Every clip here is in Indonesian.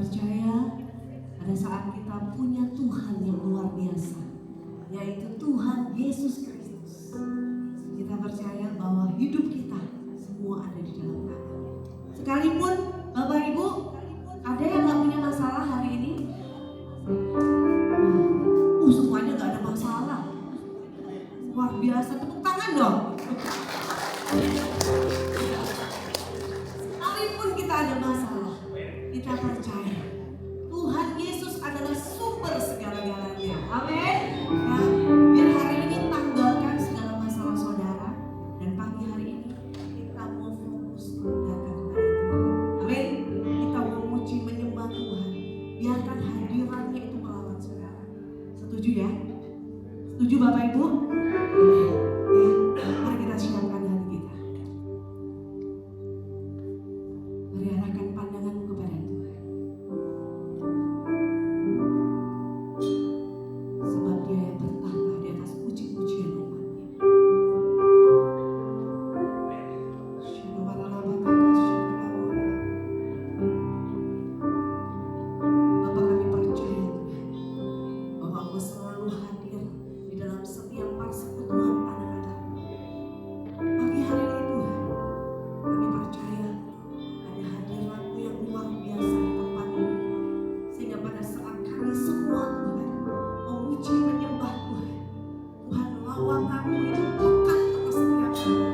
percaya pada saat kita punya Tuhan yang luar biasa, yaitu Tuhan Yesus Kristus. Kita percaya bahwa hidup kita semua ada di dalam tangan. Sekalipun Bapak Ibu, ada yang gak punya masalah hari ini? Semuanya gak ada masalah. Luar biasa, tepuk tangan dong. Sekalipun kita ada masalah, kita percaya Tuhan Yesus adalah sumber segala-galanya. Amin. Nah, biar hari ini tanggalkan segala masalah saudara, dan pagi hari ini kita mau fokus datang kepada Tuhan. Amin. Kita mau memuji menyembah Tuhan. Biarkan hadirannya itu melawat saudara. Setuju ya? Setuju Bapak Ibu? Ya, mari kita siapkan hati kita. Mari arahkan pandanganmu kepada Tuhan. Sebab Dia yang bertahta di atas puji-pujian umatnya. Bapa, kami percaya Tuhan bahwa Engkau selalu hadir di dalam setiap persekutuan anak-anak. Pagi hari ini Tuhan, kami percaya ada hadirat-Mu yang luar biasa di tempat ini, sehingga pada saat kami semua Tuhan memuji menyembah Tuhan, Tuhan lawakan-Mu itu pekat atas setiap kami,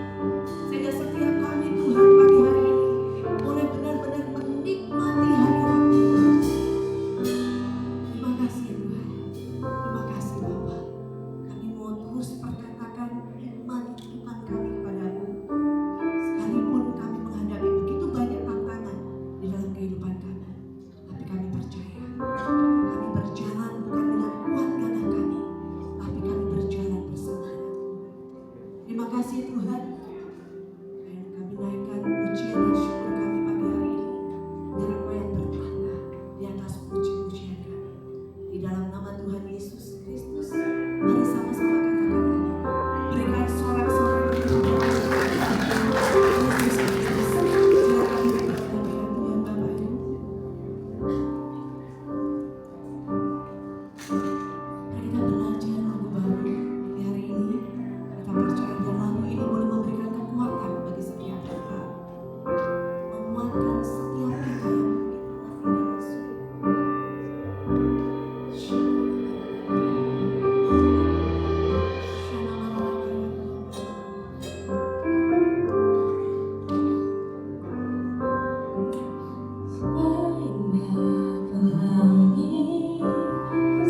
sehingga setiap kami Tuhan pagi hari ini boleh benar-benar menikmati hadirat-Mu. Terima kasih Tuhan, terima kasih Bapa. Kami mau terus perkatakan iman kami kepada-Mu, sekalipun kami menghadapi begitu banyak tantangan di dalam kehidupan kami. Tapi kami percaya, kami berjalan bukan dengan kuat gagah kami, tapi kami berjalan bersama-sama. Terima kasih Tuhan. Dan kami naikkan pujian dan syukur kami pagi hari ini, biar Engkau yang bertahta di atas puji-pujian kami. Di dalam nama Tuhan Yesus Kristus, mari sama-sama katakan lagi. Berikan sorak-sorak pujian Yesus Kristus. Silakan kita berdoa Tuhan Bapak Ibu. Mari kita belajar lagu baru di hari ini. Kita percaya bahwa lagu ini boleh memberikan kekuatan bagi setiap kita, menguatkan setiap kita yang mungkin tidak bersyukur.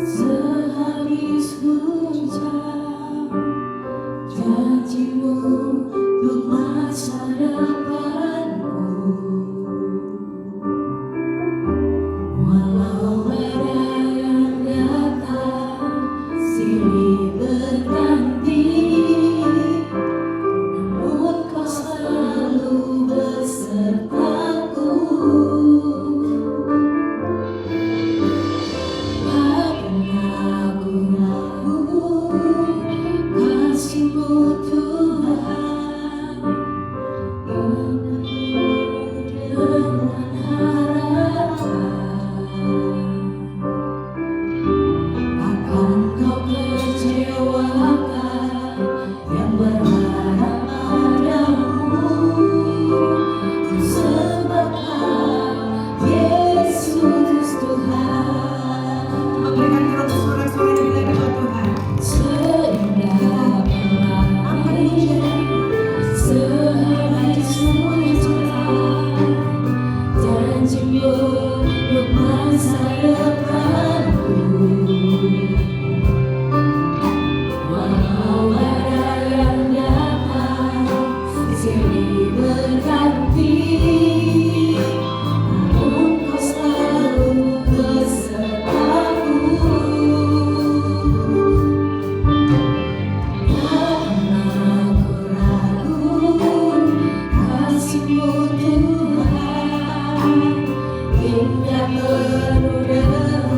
Sehabis hujan, janji-Mu untuk masa depanku. Walau badai yang datang silih berganti, namun Kau selalu besertaku. Kasih-Mu Tuhan, dengan harapan akan Kau kecewakan yang berharap padamu. Sebab Yesus Tuhan. Memberikan kita sorak-sorak lebih lagi buat Tuhan. Seindah pelangi, sehabis hujan, janji-Mu untuk masa depanku. Walau badai yang datang silih berganti, namun Kau selalu besertaku. Kasih-Mu Tuhan, hingga penuh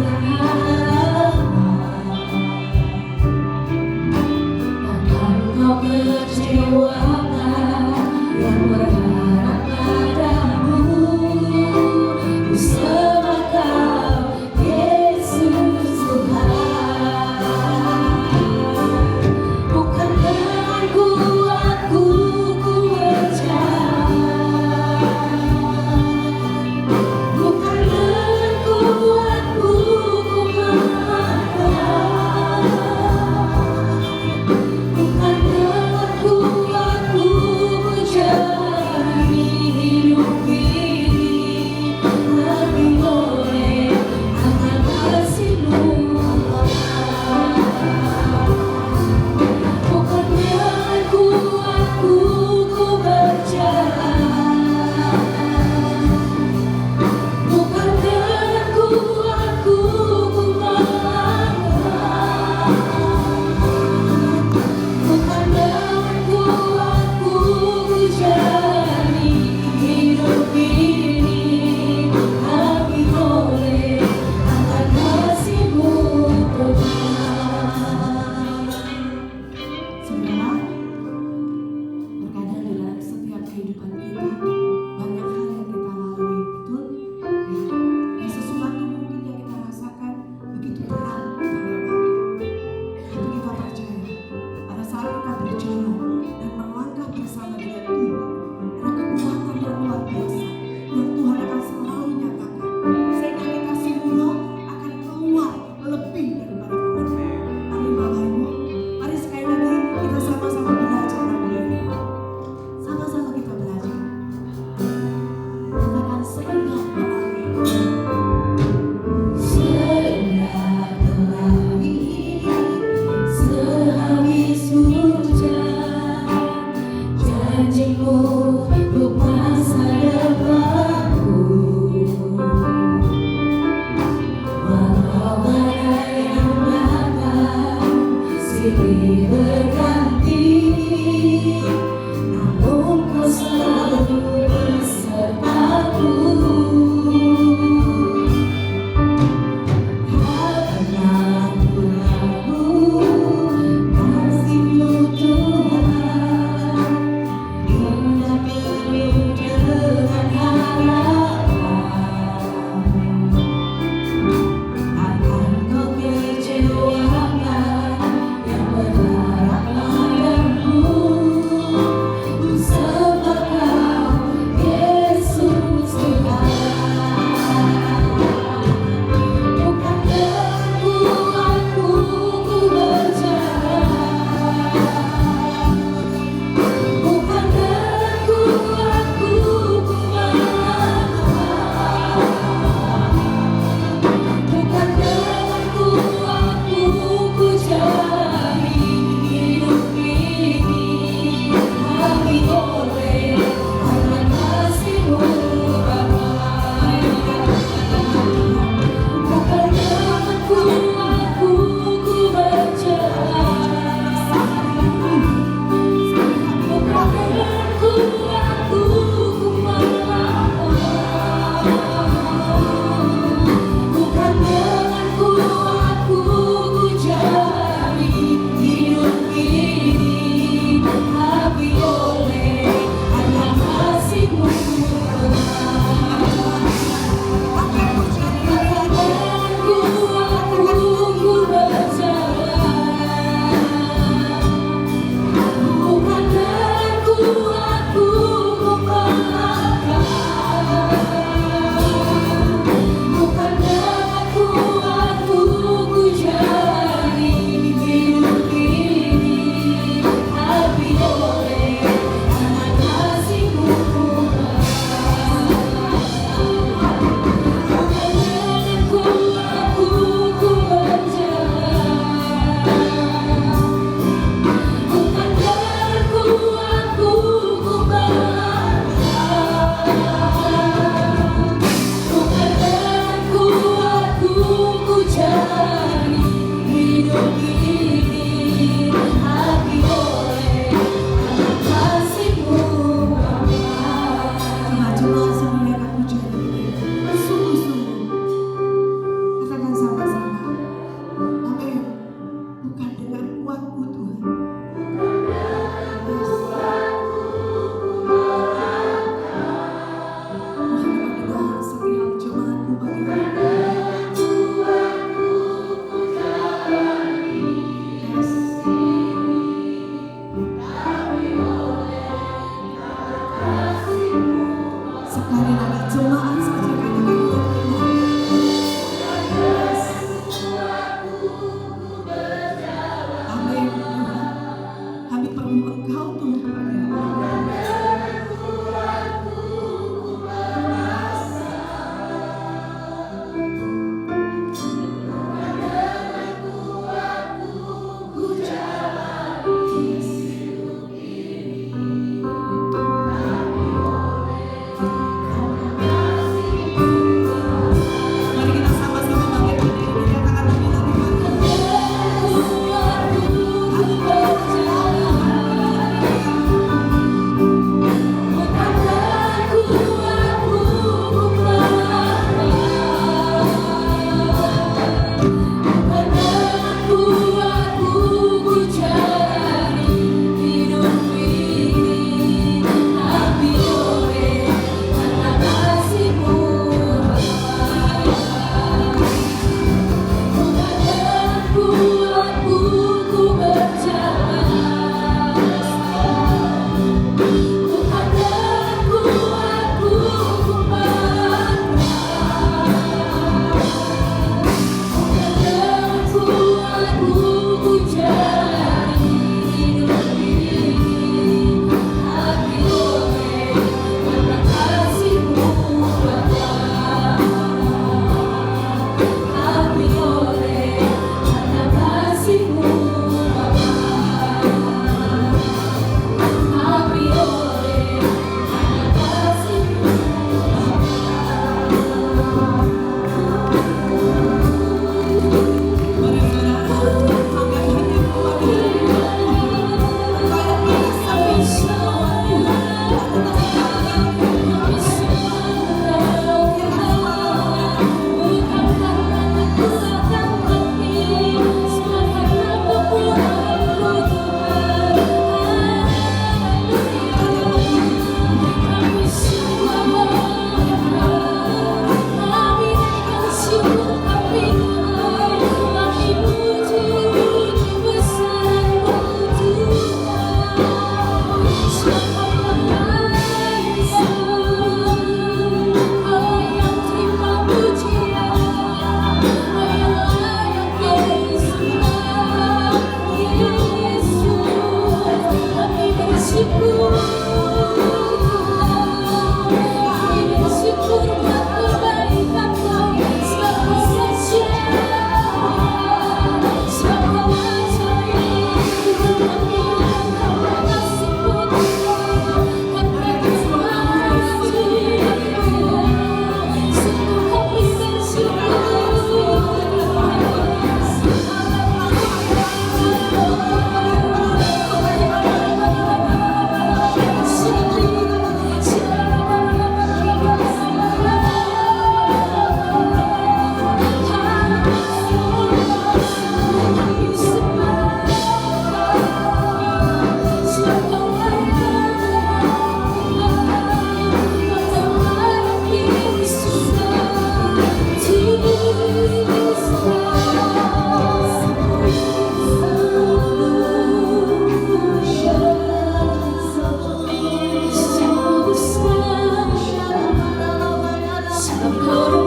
Selalu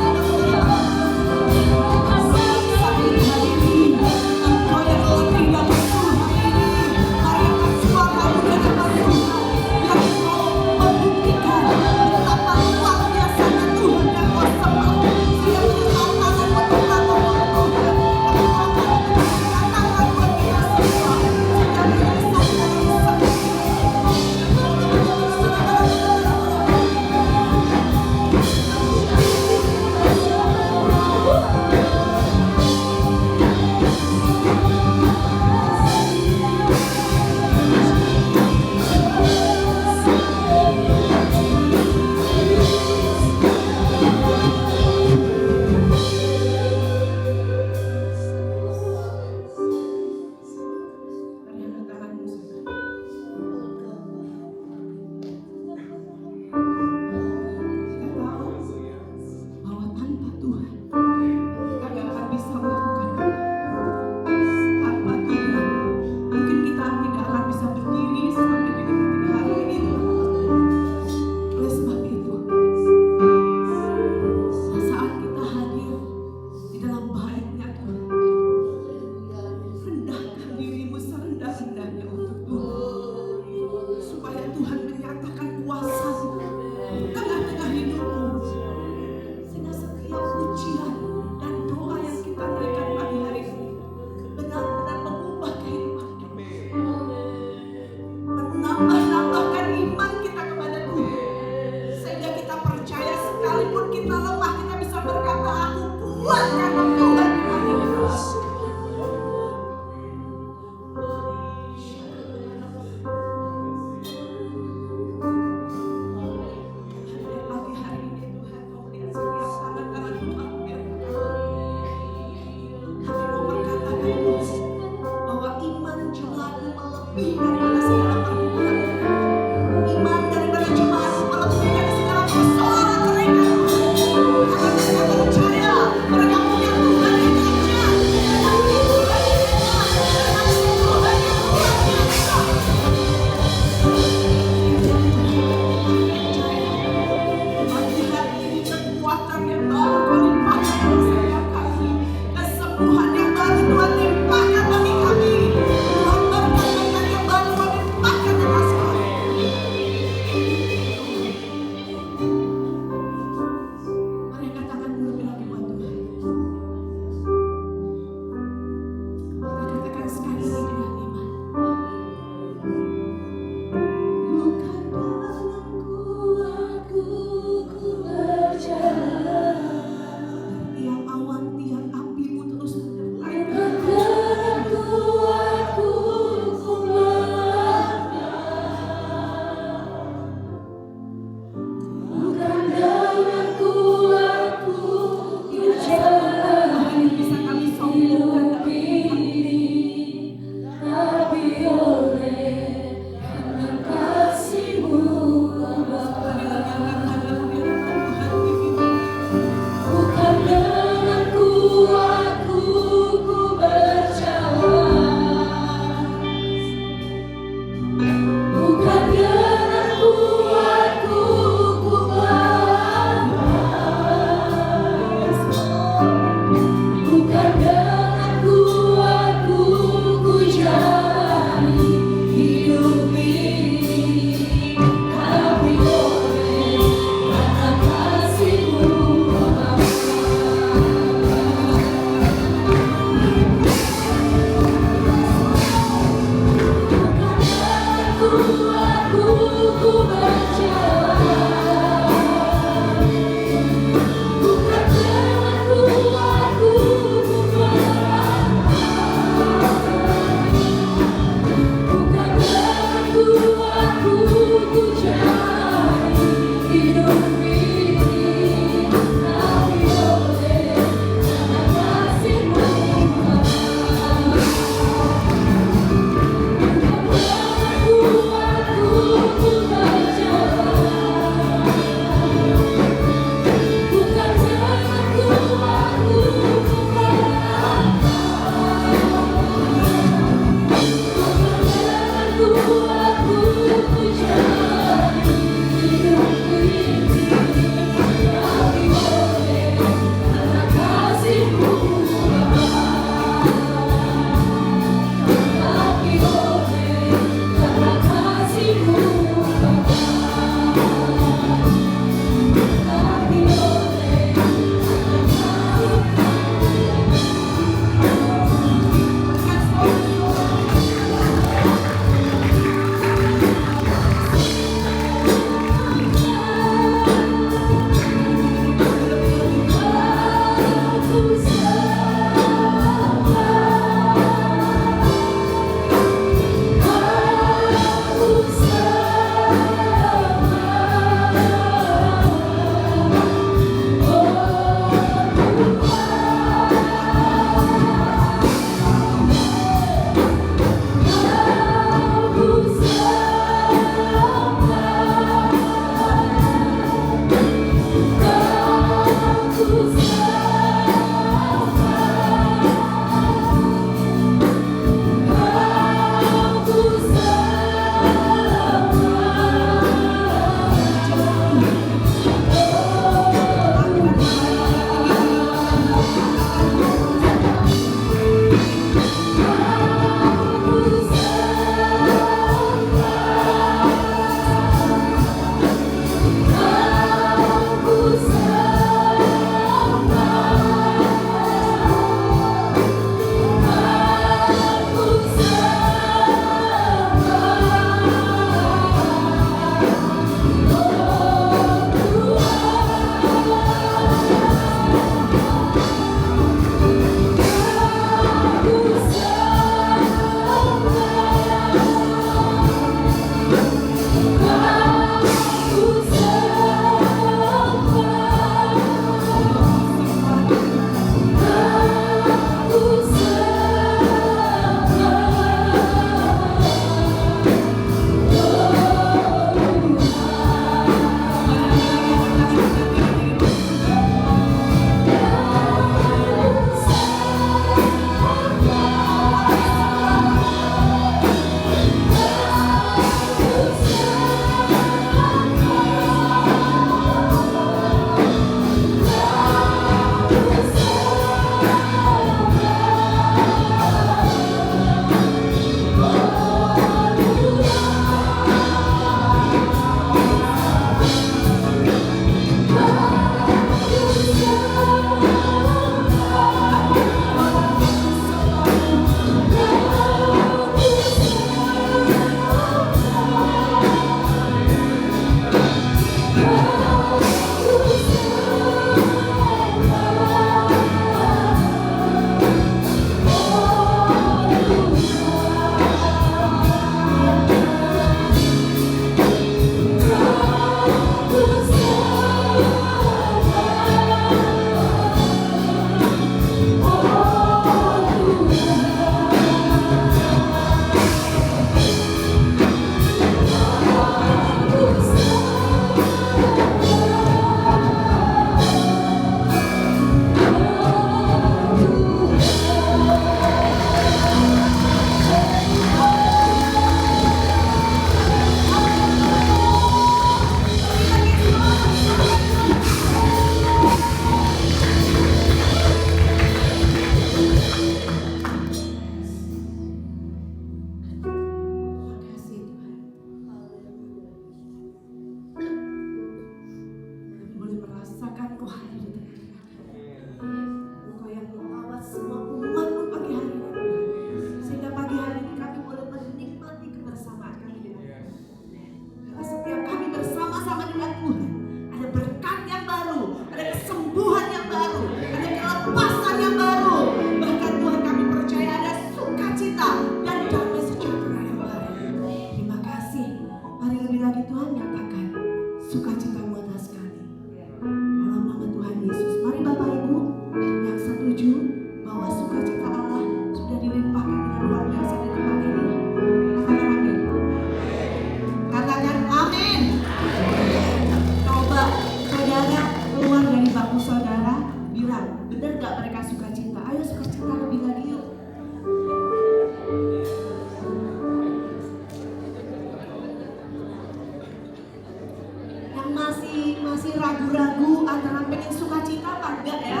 masih ragu-ragu antara pengen sukacita apa enggak ya?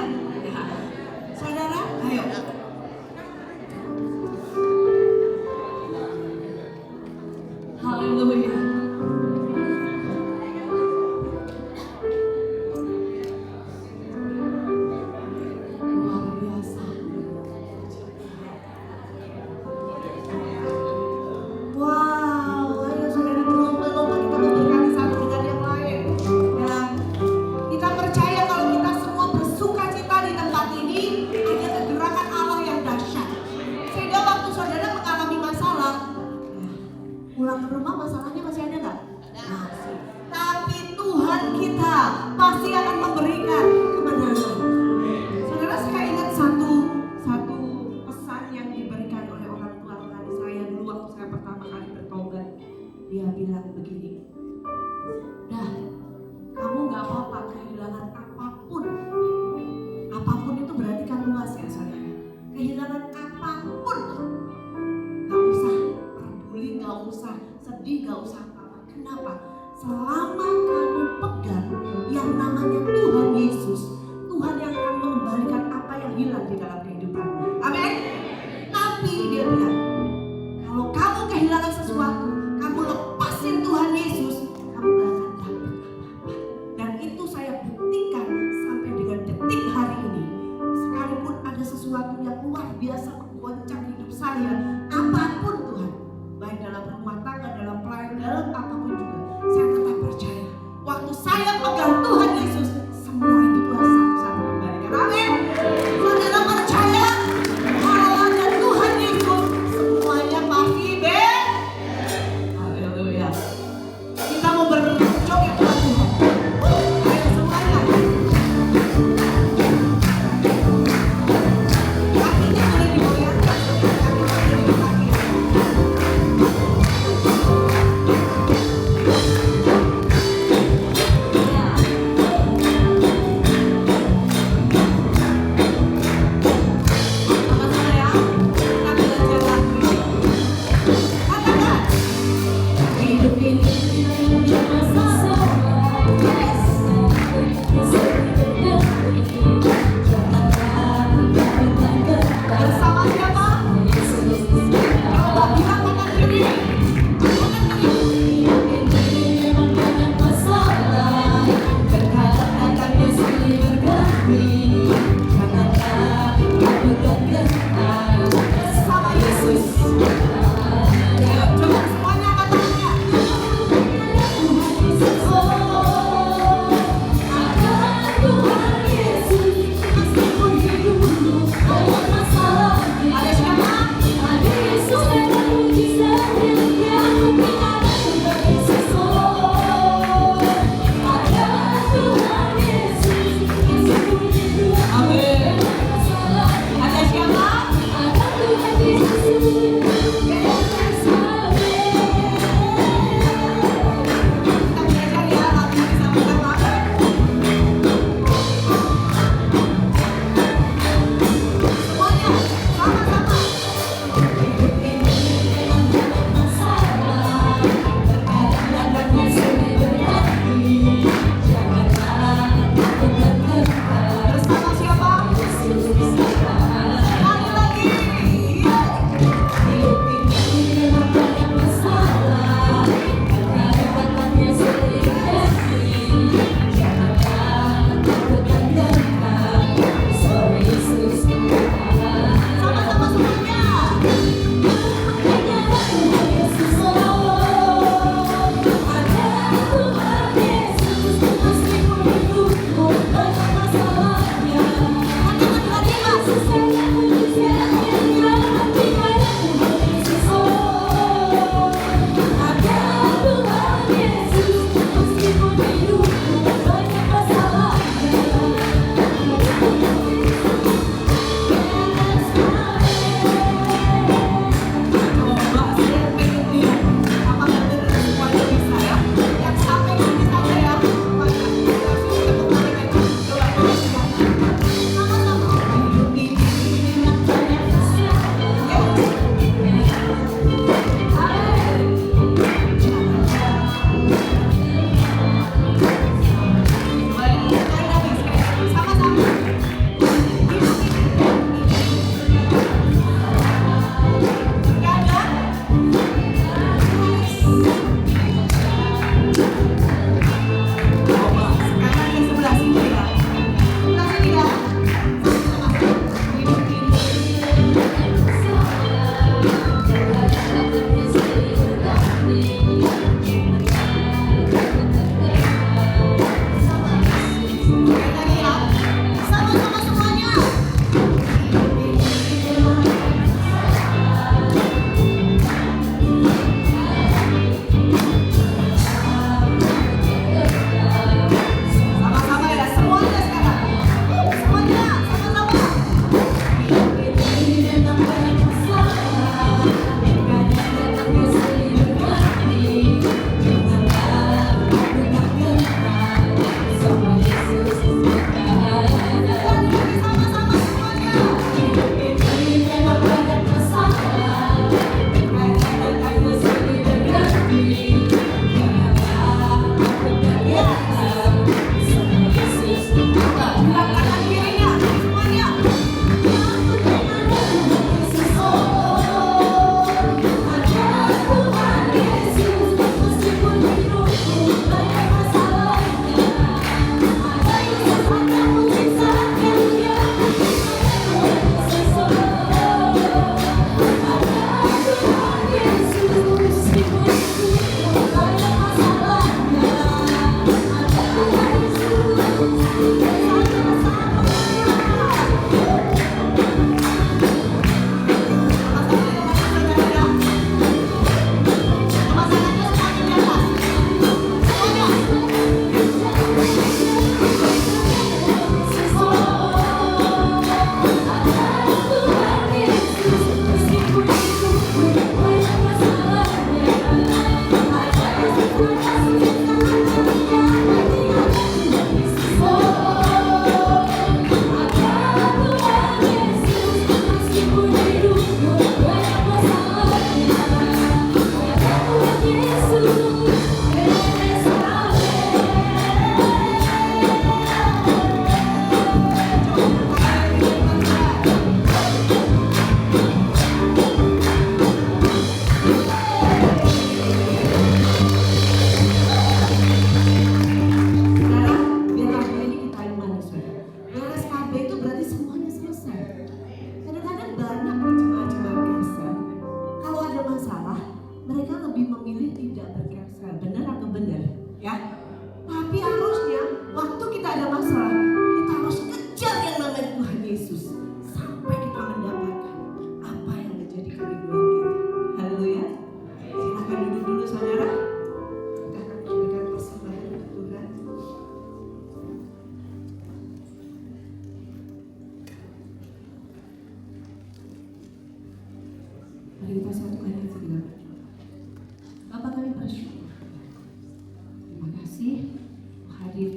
Saudara, ayo. Haleluya. Luar biasa. Wow, ayo saudara berlomba-lomba kita memberkati satu dengan yang lain. Ya, kita percaya kalau kita semua bersuka cita di tempat ini, ada kegerakan Allah yang dahsyat. Sehingga waktu saudara mengalami masalah, pulang ke rumah masalahnya masih ada nggak? Masih. Tapi Tuhan kita pasti akan memberikan kemenangan. Saudara, saya ingat satu pesan yang diberikan oleh orang tua saya dulu waktu saya pertama kali bertobat. Dia bilang begini, "Dah, kamu nggak apa-apa kehilangan apapun. Apapun itu berarti kan luas ya saudara. Kehilangan apapun. Nggak usah peduli, nggak usah sedih, nggak usah apa-apa. Kenapa? Selama kamu pegang yang namanya Tuhan Yesus, Tuhan yang akan mengembalikan apa yang hilang di dalam kehidupanmu. Amin. Tapi dia bilang, kalau kamu kehilangan sesuatu, kamu lepasin Tuhan Yesus, kamu gak akan dapat apa-apa. Dan itu saya buktikan sampai dengan detik hari ini. Sekalipun ada sesuatu yang luar biasa menggoncang hidup saya, apapun Tuhan, baik dalam rumah tangga, dalam pelayanan, dalam apapun juga, saya tetap percaya. Waktu saya pegang Tuhan Yesus, semua itu Tuhan satu-satu kembalikan. Amin. Saudara percaya kalau ada Tuhan Yesus, semuanya pasti beres. Haleluya. Kita mau berjoget buat Tuhan. Ayo semuanya. Kakinya boleh digoyangkan. Kaki boleh digoyangkan.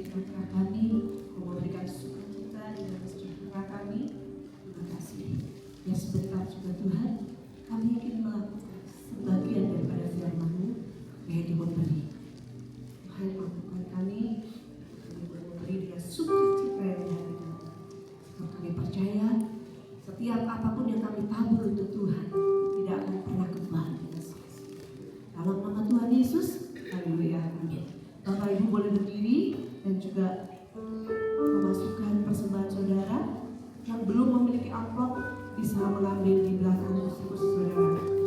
tengah-tengah kami, memberikan sukacita di dalam sejahtera kami. Terima kasih. Ya sebentar juga Tuhan, kami ingin melakukan sebagian daripada firman-Mu yang diberi. Tuhan mampukan kami memberi dengan sukacita yang di hati kami. Sebab kami percaya setiap apapun yang kami tabur untuk Tuhan tidak akan pernah kembali dengan sia-sia. Dalam nama Tuhan Yesus, haleluya. Bapak Ibu boleh berdiri dan juga memasukkan persembahan saudara. Yang belum memiliki amplop bisa mengambil di belakang kursi saudara.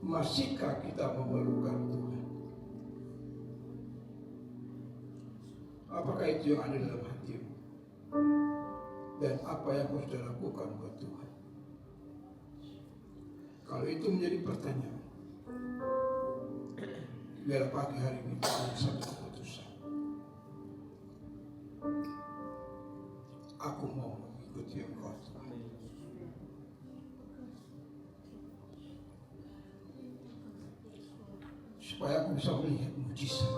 Masihkah kita memerlukan Tuhan? Apakah itu yang ada dalam hatimu? Dan apa yang harus dilakukan buat Tuhan? Kalau itu menjadi pertanyaan, biar pagi hari ini kita ambil satu keputusan. Aku mau mengikuti Engkau, Tuhan. Supaya aku bisa melihat mujizat.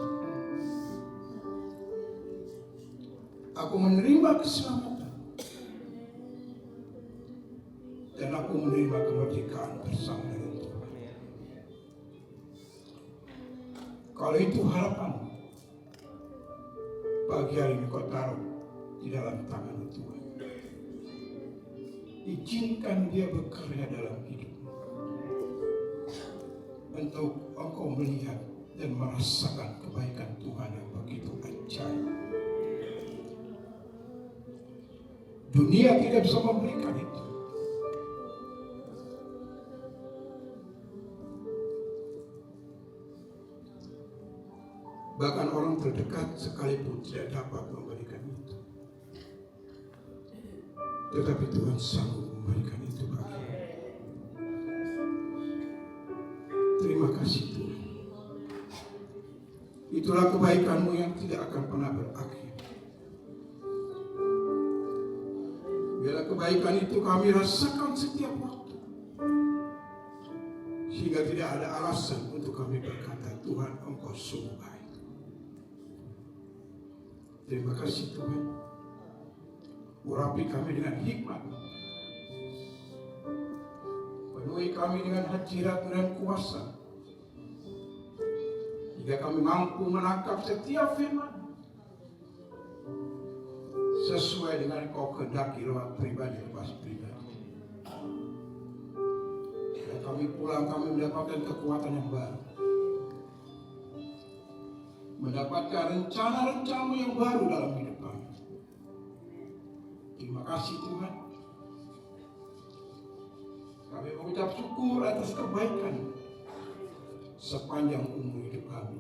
Aku menerima keselamatan. Dan aku menerima kemerdekaan bersama dengan Tuhan. Kalau itu harapan, pagi hari ini kau taruh di dalam tangan Tuhan. Izinkan Dia bekerja dalam hidupmu, untuk engkau melihat dan merasakan kebaikan Tuhan yang begitu ajaib. Dunia tidak bisa memberikan itu. Bahkan orang terdekat sekalipun tidak dapat memberikan itu. Tetapi Tuhan sanggup memberikan itu bagi. Terima kasih Tuhan. Itulah kebaikan-Mu yang tidak akan pernah berakhir. Biarlah kebaikan itu kami rasakan setiap waktu. Sehingga tidak ada alasan untuk kami berkata, Tuhan Engkau sungguh baik. Terima kasih Tuhan. Urapi kami dengan hikmat. Penuhi kami dengan hadirat dan kuasa. Hingga kami mampu menangkap setiap firman sesuai dengan Kau kehendaki lewat pribadi lepas pribadi. Dan kami pulang, kami mendapatkan kekuatan yang baru, mendapatkan rencana-rencana yang baru dalam hidup kami. Terima kasih Tuhan. Kami mengucap syukur atas kebaikan sepanjang umur hidup kami.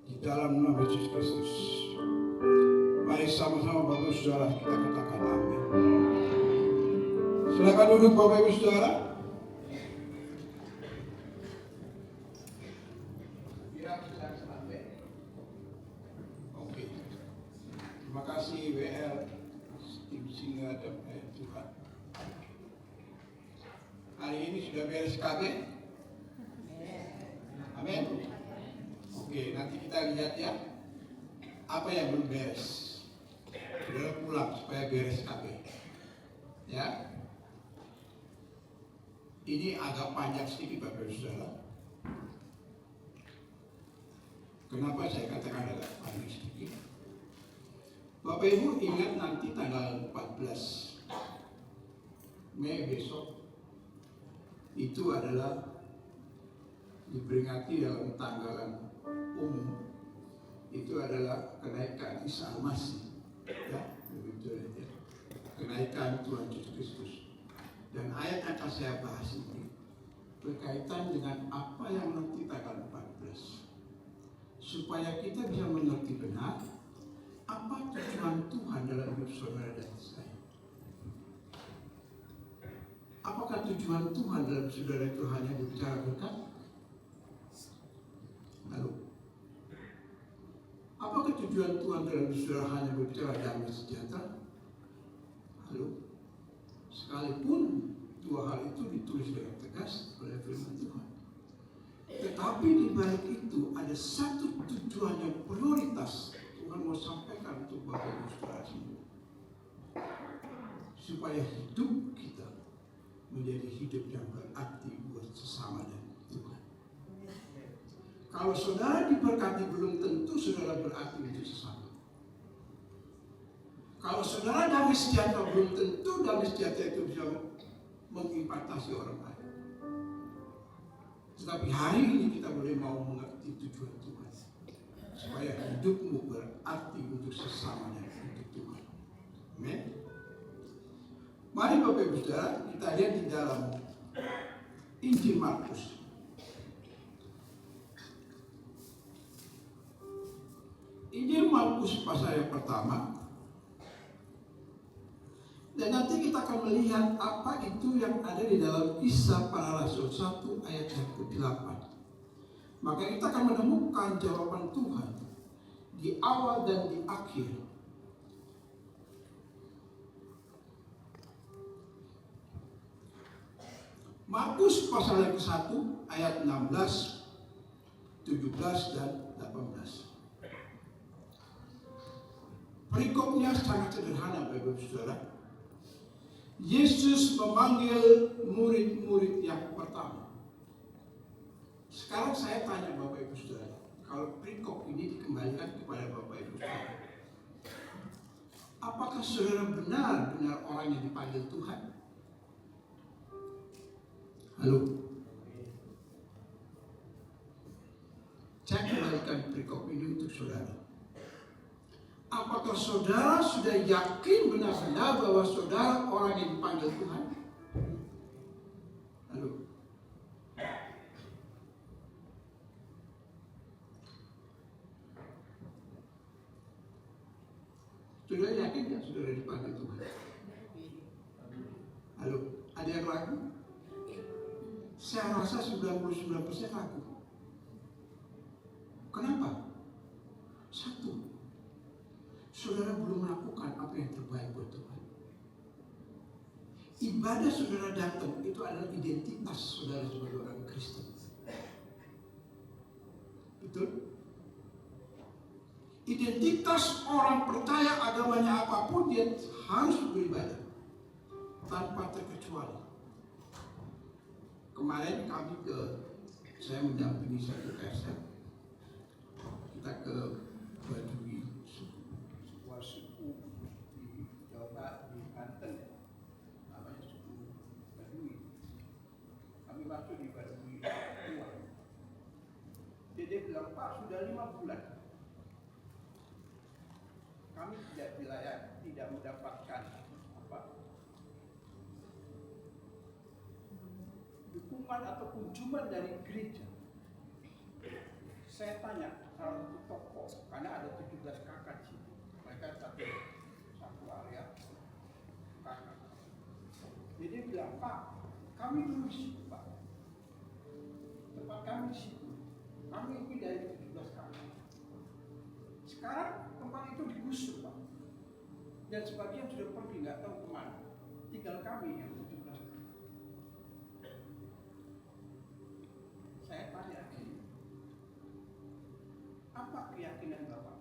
Di dalam nama Yesus Kristus. Mari sama-sama Bapak Ibu Saudara kita katakan amin. Silakan duduk Bapak Ibu Saudara. Oke. Terima kasih WL, tim Singa dan Tuhan. Hari ini sudah beres KB? Amin. Oke, nanti kita lihat ya apa yang belum beres. Sudah pulang supaya beres KB. Ya. Ini agak panjang sedikit Bapak Ibu Saudara. Kenapa saya katakan agak panjang sedikit? Bapak Ibu ingat nanti tanggal 14 Mei besok itu adalah diperingati dalam tanggalan umum, itu adalah kenaikan Isa Al-Masih, ya, begitu ya. Kenaikan Tuhan Yesus Kristus. Dan ayat yang akan saya bahas ini berkaitan dengan apa yang nanti tanggal 14, supaya kita bisa mengerti benar apa tujuan Tuhan dalam hidup saudara dan saya. Apakah tujuan Tuhan dalam saudara itu hanya berbicara berkat? Lalu, apakah tujuan Tuhan dalam saudara hanya berbicara damai sejahtera? Lalu, sekalipun dua hal itu ditulis dengan tegas oleh firman Tuhan, tetapi di balik itu ada satu tujuan yang prioritas Tuhan mau sampaikan untuk Bapak Ibu Saudara semua, supaya hidup kita menjadi hidup yang berarti buat sesama dan Tuhan. Kalau saudara diberkati belum tentu saudara berarti untuk sesama. Kalau saudara damai sejahtera belum tentu damai sejahtera itu bisa mengimpactasi orang lain. Tetapi hari ini kita boleh mau mengerti tujuan Tuhan, supaya hidupmu berarti untuk sesama dan untuk Tuhan. Amin. Mari Bapak Ibu Saudara kita lihat di dalam Injil Markus Injil Markus pasal yang pertama. Dan nanti kita akan melihat apa itu yang ada di dalam Kisah Para Rasul 1 ayat yang ke-8. Maka kita akan menemukan jawaban Tuhan di awal dan di akhir. Markus pasal yang ke-1 ayat 16, 17 dan 18. Perikopnya sangat sederhana Bapak Ibu Saudara. Yesus memanggil murid-murid yang pertama. Sekarang saya tanya Bapak Ibu Saudara, kalau perikop ini dikembalikan kepada Bapak Ibu Saudara, apakah saudara benar-benar orang yang dipanggil Tuhan? Halo? Saya kembalikan perikop ini untuk saudara. Apakah saudara sudah yakin benar-benar bahwa saudara orang yang dipanggil Tuhan? Halo? Saudara yakin nggak saudara dipanggil Tuhan? Halo? Ada yang ragu? Saya rasa 99% ragu. Kenapa? Satu, saudara belum melakukan apa yang terbaik buat Tuhan. Ibadah saudara datang itu adalah identitas saudara sebagai orang Kristen. Betul? Identitas orang percaya agamanya apapun, dia harus beribadah tanpa terkecuali. Kemarin saya mendampingi satu KSM. Kita ke Baduy, sebuah suku di Jawa Barat, di Banten, namanya suku Baduy. Kami masuk di Baduy tua. Dia bilang, Pak, sudah 5 bulan kami tidak dilayani, tidak mendapatkan dukungan atau kunjungan dari gereja. Saya tanya salah satu tokoh, karena ada 17 kakak di situ. Mereka satu area kakak. Jadi dia bilang, Pak, kami dulu di situ, Pak. Tempat kami di situ. Kami lebih dari 17 kakak. Sekarang tempat itu digusur, Pak. Dan sebagian sudah pergi, nggak tahu kemana. Tinggal kami yang 17 kakak. Saya tanya, apa keyakinan Bapak?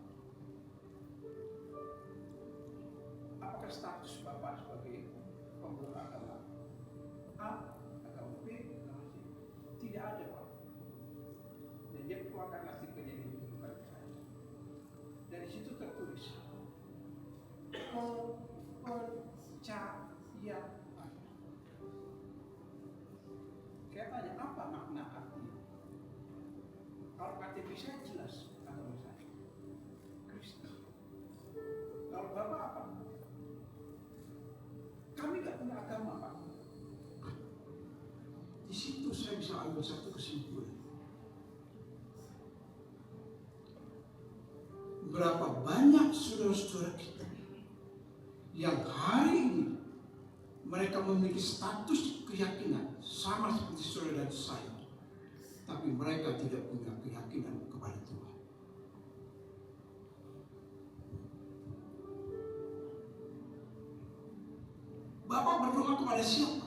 Apakah status Bapak sebagai pemeluk agama A, agama B, agama C? Tidak ada, Pak. Dan dia keluarkan artikelnya yang ditunjukkan ke saya. Dari situ tertulis kepercayaan. Saya tanya, apa makna artinya? Kalau KTP saya jelas agama saya Kristen. Kalau Bapak apa? Kami nggak punya agama, Pak. Di situ saya bisa ambil satu kesimpulan. Berapa banyak saudara-saudara kita yang hari ini mereka memiliki status keyakinan sama seperti saudara dan saya, tapi mereka tidak punya keyakinan kepada Tuhan. Bapak berdoa kepada siapa?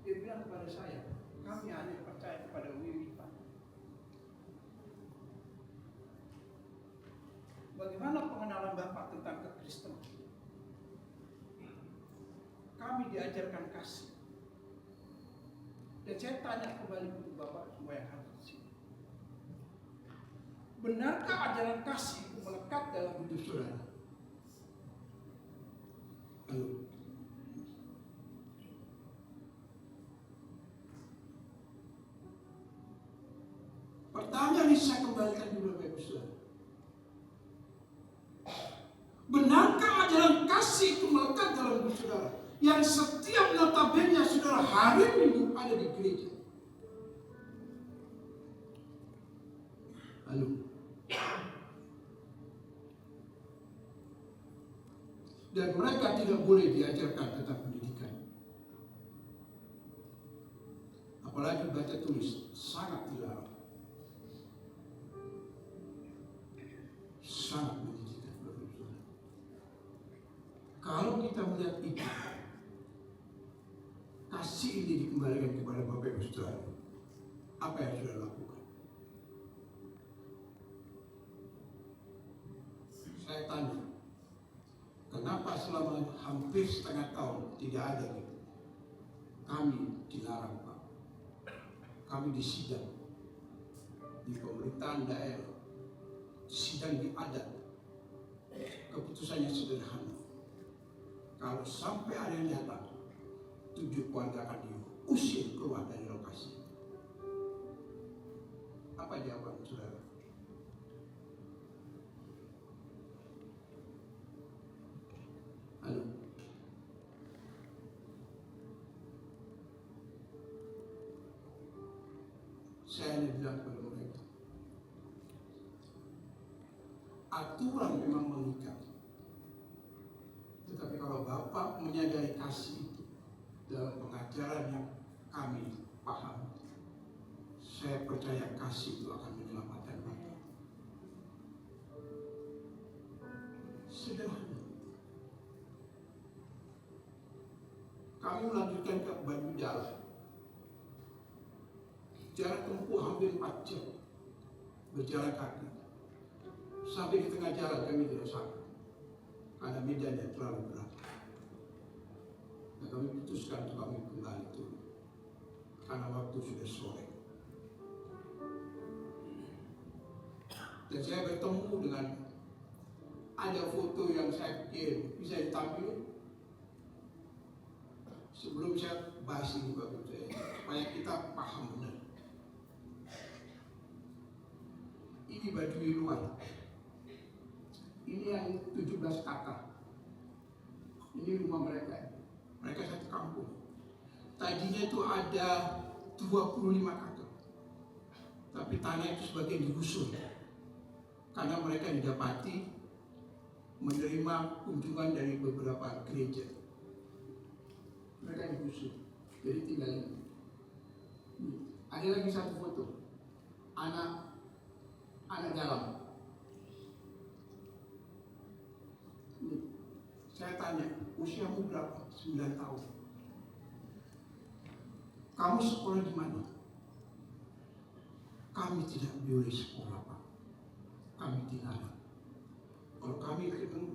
Dia bilang kepada saya, kami hanya percaya kepada Wiwi, Pak. Bagaimana pengenalan Bapak tentang kekristenan? Kami diajarkan kasih. Dan saya tanya kembali untuk Bapak semua yang hadir di sini. Benarkah ajaran kasih itu melekat dalam hidup saudara? Halo. Pertanyaan ini saya kembalikan dulu Bapak Ibu Saudara. Benarkah ajaran kasih itu melekat dalam hidup saudara? Yang setiap notabene saudara hari Minggu ada di gereja. Lalu dan mereka tidak boleh diajarkan tentang pendidikan. Apalagi baca tulis, sangat dilarang. Sangat menyedihkan. Kalau kita melihat itu, kasih ini dikembalikan kepada Bapak Ibu Saudara, apa yang sudah lakukan? Saya tanya, kenapa selama hampir setengah tahun tidak ada gitu? Kami dilarang, Pak. Kami disidang di pemerintahan daerah, sidang di adat. Keputusannya sederhana. Kalau sampai ada yang datang, 7 keluarga akan diusir keluar dari lokasi. Apa jawaban saudara? Halo. Saya hanya bilang kepada mereka, aturan memang mengikat. Tetapi kalau Bapak menyadari kasih itu dalam pengajaran yang kami paham, saya percaya kasih itu akan menyelamatkan Bapak. Sederhana. Kami melanjutkan ke Batu Jalan. Jarak tempuh hampir 4 jam berjalan kaki. Sampai di tengah jalan kami tidak sampai karena medannya terlalu berat. Dan kami putuskan untuk kami kembali turun karena waktu sudah sore. Dan saya bertemu dengan ada foto yang saya pikir bisa ditampilkan. Sebelum saya bahas ini Bapak saya, supaya kita paham benar. Ini Baduy luar. Ini yang 17 kakak. Ini rumah mereka. Mereka satu kampung. Tadinya itu ada 25 kakak. Tapi tanah itu sebagian digusur. Karena mereka didapati menerima kunjungan dari beberapa gereja. Mereka digusur. Jadi tinggal ini. Ada lagi satu foto. Anak dalam. Saya tanya, usiamu berapa? 9 tahun. Kamu sekolah di mana? Kami tidak boleh sekolah, Pak. Kami dilarang. Kalau kami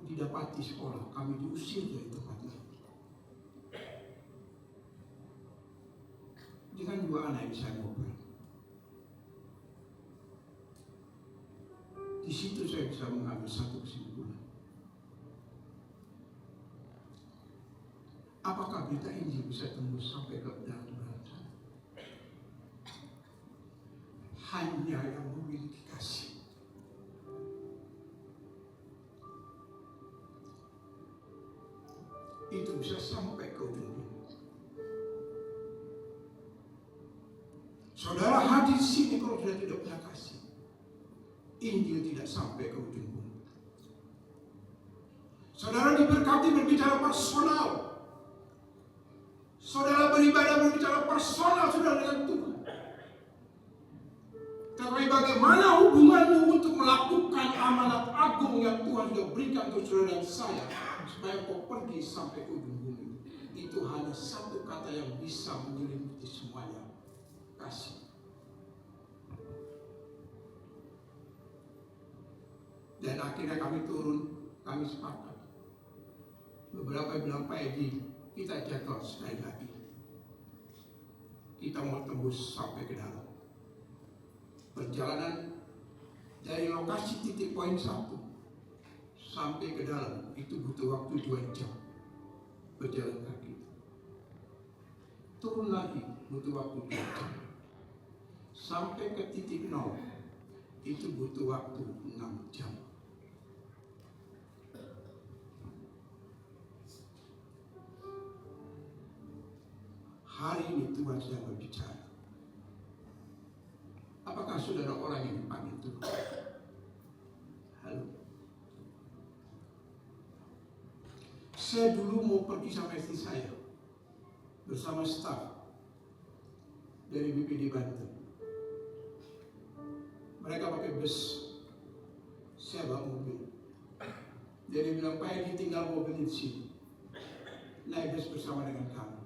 didapati sekolah, kami diusir dari tempat ini. Dengan 2 anak yang saya ngobrol. Di situ saya bisa mengambil satu kesimpulan. Apakah berita Injil bisa tembus sampai ke berat-berat sana? Hanya yang memiliki kasih. Itu bisa sampai ke ujung bumi. Saudara hadir di sini kalau sudah tidak punya kasih, Injil tidak sampai ke ujung bumi. Saudara diberkati berbicara personal. Saudara beribadah berbicara personal saudara dengan Tuhan. Tapi bagaimana hubunganmu untuk melakukan amanat agung yang Tuhan sudah berikan untuk saudara dan saya, supaya kau pergi sampai ke ujung bumi? Itu hanya satu kata yang bisa menyelimuti semuanya. Kasih. Dan akhirnya kami turun, kami sepakat. Beberapa bilang, Pak Edi, kita jadwal sekali lagi. Kita mau tembus sampai ke dalam. Perjalanan dari lokasi titik poin 1 sampai ke dalam itu butuh waktu 2 jam berjalan kaki. Turun lagi butuh waktu 2 jam. Sampai ke titik 0 itu butuh waktu 6 jam. Hari ini Tuhan sedang berbicara. Apakah saudara orang yang dipanggil Tuhan? Halo. Saya dulu mau pergi sama istri saya bersama staf dari BPD Banten. Mereka pakai bus, saya bawa mobil. Jadi bilang, Pak Edi tinggal mobil di sini, naik bus bersama dengan kami.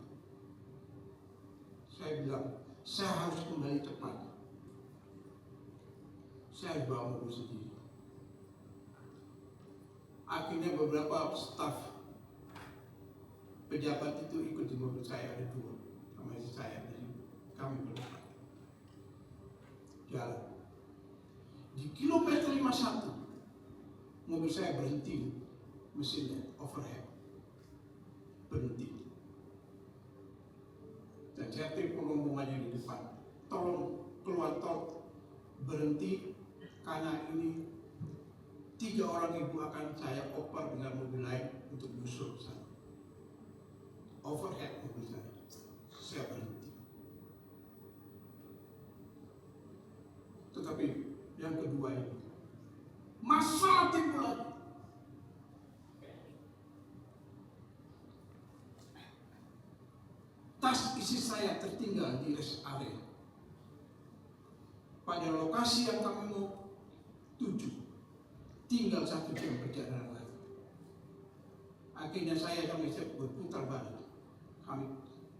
Saya bilang, saya harus kembali cepat. Saya harus bawa mobil sendiri. Akhirnya beberapa staf pejabat itu ikut di mobil saya, ada 2 sama istri saya, jadi kami berempat jalan. Di kilometer 51 mobil saya berhenti, mesinnya overhead, berhenti. Dan saya telepon rombongannya di depan, tolong keluar tol, berhenti, karena ini 3 orang ibu akan saya oper dengan mobil lain untuk menyusul ke sana. Overhead mobil saya berhenti. Tetapi yang kedua ini, masalah timbul lagi. Tas isi saya tertinggal di rest area. Pada lokasi yang kami mau tuju, tinggal 1 jam perjalanan lagi. Akhirnya saya sama istri berputar balik. Kami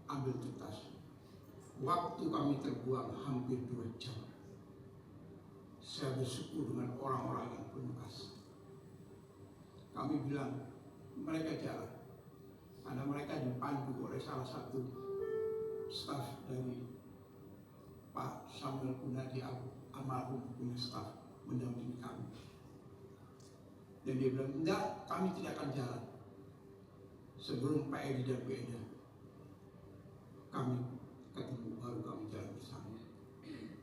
ambil tuh tas. Waktu kami terbuang hampir 2 jam. Saya bersyukur dengan orang-orang yang penuh kasih. Kami bilang, mereka jalan. Karena mereka dipandu oleh salah satu staf dari Pak Samuel Gunadi almarhum punya staf mendampingi kami. Dan dia bilang, enggak, kami tidak akan jalan sebelum Pak Edi dan Bu Eda kami ketemu, baru kami jalan bersama.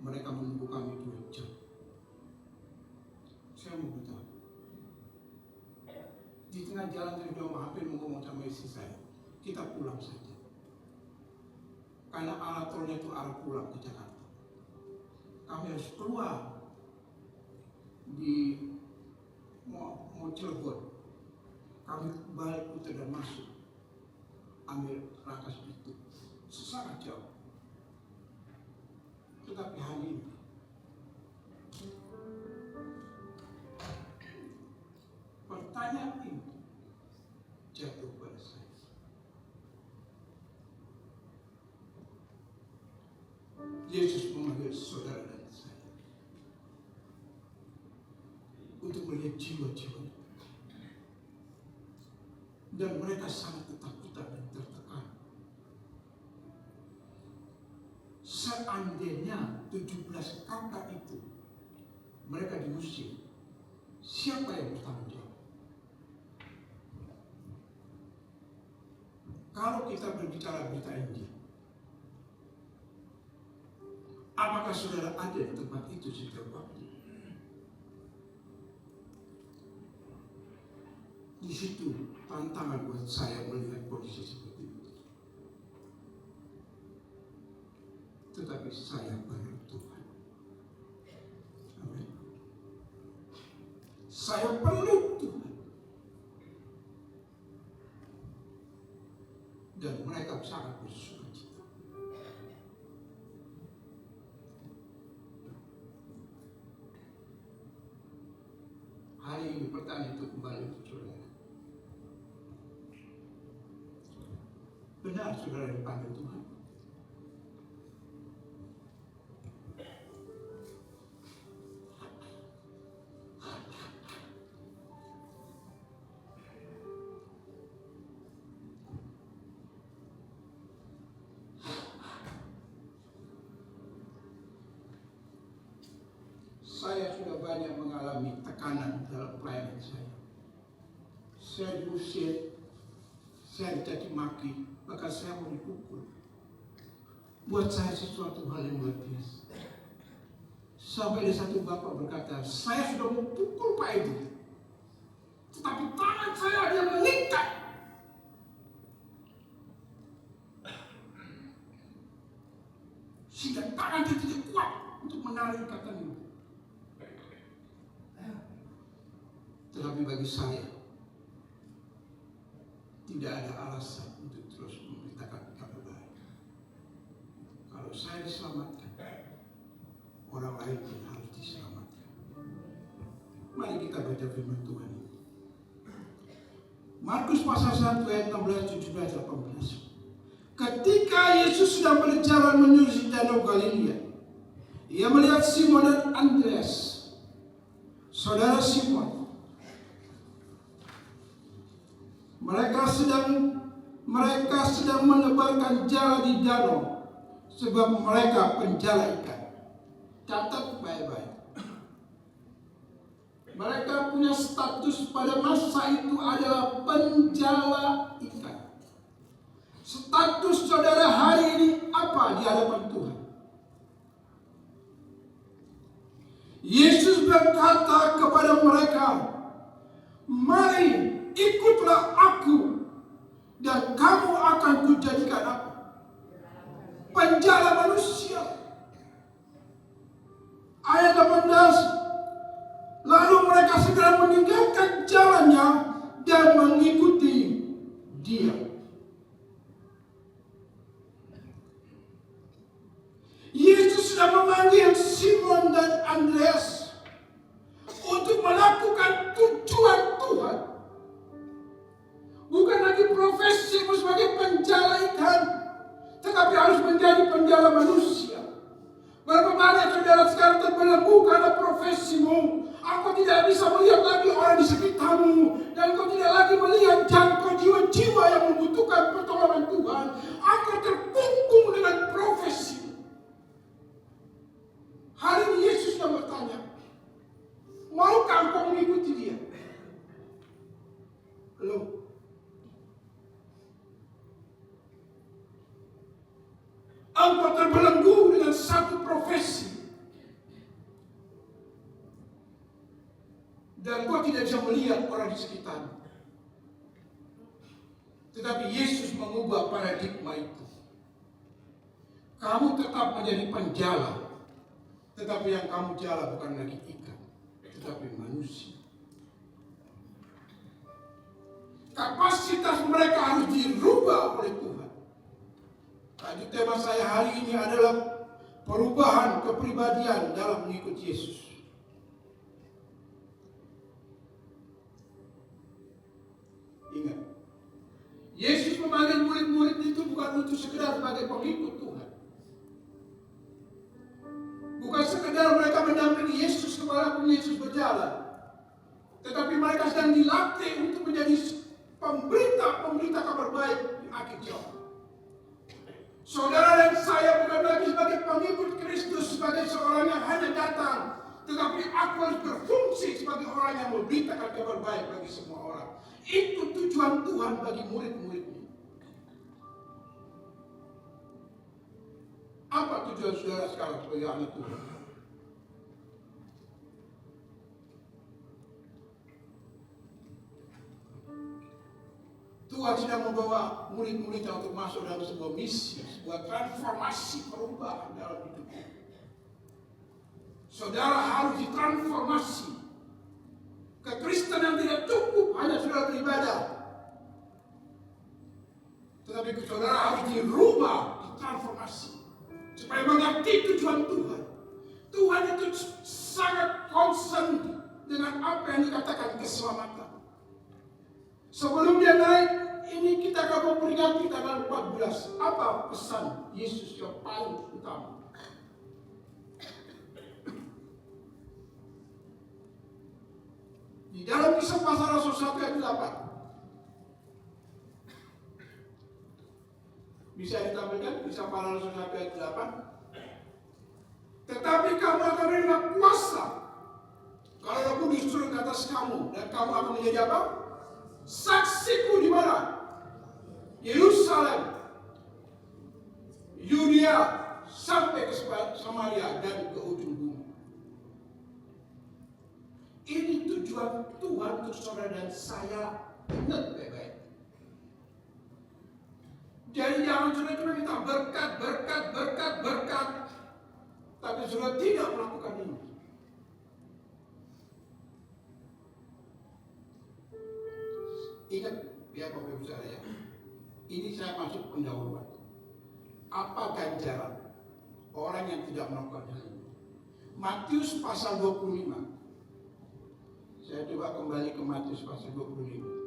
Mereka menunggu kami 2 jam. Saya mau beritahu, di tengah jalan saya sudah hampir ngomong sama istri saya, kita pulang saja. Karena arah tolnya itu arah pulang ke Jakarta. Kami harus keluar di mau Cilegon. Kami balik putar dan masuk ambil Rangkas Bitung. Sangat jauh. Tetapi hari ini pertanyaan ini jatuh pada saya. Yesus memanggil saudara dan saya untuk melihat jiwa-jiwa, dan mereka sangat ketakutan dan tertekan. Seandainya 17 kakak itu mereka diusir, siapa yang bertanggung jawab? Kalau kita berbicara berita Injil, apakah saudara ada di tempat itu setiap waktu? Di situ tantangan buat saya melihat kondisi seperti itu. Tetapi saya perlu Tuhan. Amin. Saya perlu Tuhan. Dan mereka sangat bersukacita. Hari ini pertanyaan itu kembali ke saudara. Benar saudara dipanggil Tuhan? Saya sudah banyak mengalami tekanan dalam pelayanan saya. Saya diusir, saya dicaci maki, bahkan saya mau dipukul. Buat saya sesuatu hal yang luar biasa. Sampai ada satu bapak berkata, saya sudah mau pukul Pak Edi, tetapi tangan saya ada yang mengikat. Sehingga tangan dia tidak kuat untuk menarik ikatan itu. Tetapi bagi saya tidak ada alasan untuk terus memberitakan kabar baik. Kalau saya diselamatkan, orang lain pun harus diselamatkan. Mari kita baca firman Tuhan ini. Markus pasal 1 ayat 16, 17, 18. Ketika Yesus sedang berjalan menyusuri danau Galilea, ia melihat Simon dan Andreas, saudara Simon. Mereka sedang menebarkan jala di danau, sebab mereka penjala ikan. Catat baik-baik. Mereka punya status pada masa itu adalah penjala ikan. Status saudara hari ini apa di hadapan Tuhan? Yesus berkata kepada mereka, mari ikutlah aku dan kamu akan kujadikan apa? Penjala manusia. Ayat 18. Lalu mereka segera meninggalkan jalannya dan mengikuti dia. Yesus sudah memanggil Simon dan Andreas untuk melakukan tujuan Tuhan. Bukan lagi profesi sebagai penjala ikan, tetapi harus menjadi penjala manusia. Berapa banyak saudara sekarang terbelenggu karena profesimu. Aku tidak bisa melihat lagi orang di sekitarmu, dan kau tidak lagi melihat jangkau jiwa-jiwa yang membutuhkan pertolongan Tuhan. Aku terkungkung dengan profesi. Hari ini Yesus yang bertanya, maukah engkau mengikuti dia? Belum. Engkau terbelenggu dengan satu profesi, dan kau tidak bisa melihat orang di sekitar. Tetapi Yesus mengubah paradigma itu. Kamu tetap menjadi penjala, tetapi yang kamu jala bukan lagi ikan, tetapi manusia. Kapasitas mereka harus dirubah oleh Tuhan. Tadi tema saya hari ini adalah perubahan kepribadian dalam mengikuti Yesus. Ingat, Yesus memanggil murid-murid itu bukan untuk sekedar sebagai pengikut Tuhan. Bukan sekedar mereka mendampingi Yesus kemanapun Yesus berjalan, tetapi mereka sedang dilatih untuk menjadi pemberita kabar baik di akhir zaman. Saudara dan saya bukan lagi sebagai pengikut Kristus, sebagai seorang yang hanya datang, tetapi aku harus berfungsi sebagai orang yang memberitakan kabar baik bagi semua orang. Itu tujuan Tuhan bagi murid-muridnya. Apa tujuan saudara sekarang sebagai anak Tuhan? Tuhan sedang membawa murid-muridnya untuk masuk dalam sebuah misi, sebuah transformasi perubahan dalam hidupnya. Saudara harus ditransformasi. Kekristenan tidak cukup hanya saudara beribadah, tetapi saudara harus dirubah, ditransformasi, supaya mengerti tujuan Tuhan. Tuhan itu sangat concern dengan apa yang dikatakan keselamatan. Sebelum dia naik, ini kita akan memperingati tanggal 14. Apa pesan Yesus yang paling utama? Di dalam Kisah Pasal Rasul 1 ayat 8. Bisa ditampilkan Kisah Pasal Rasul 1 ayat 8. Tetapi kamu akan menerima kuasa kalau Roh Kudus turun ke atas kamu, dan kamu akan menjadi apa? Saksiku di mana? Yerusalem, Yudea, sampai ke Samaria dan ke ujung bumi. Ini tujuan Tuhan untuk saudara dan saya. Ingat baik-baik. Jadi jangan cuma kita berkat. Tapi saudara saudara tidak melakukan ini, ingat ya Bapak Ibu saya, ini saya masuk pendahuluan. Apa ganjaran orang yang tidak melakukan hal ini? Matius pasal 25. Saya coba kembali ke Matius pasal 25.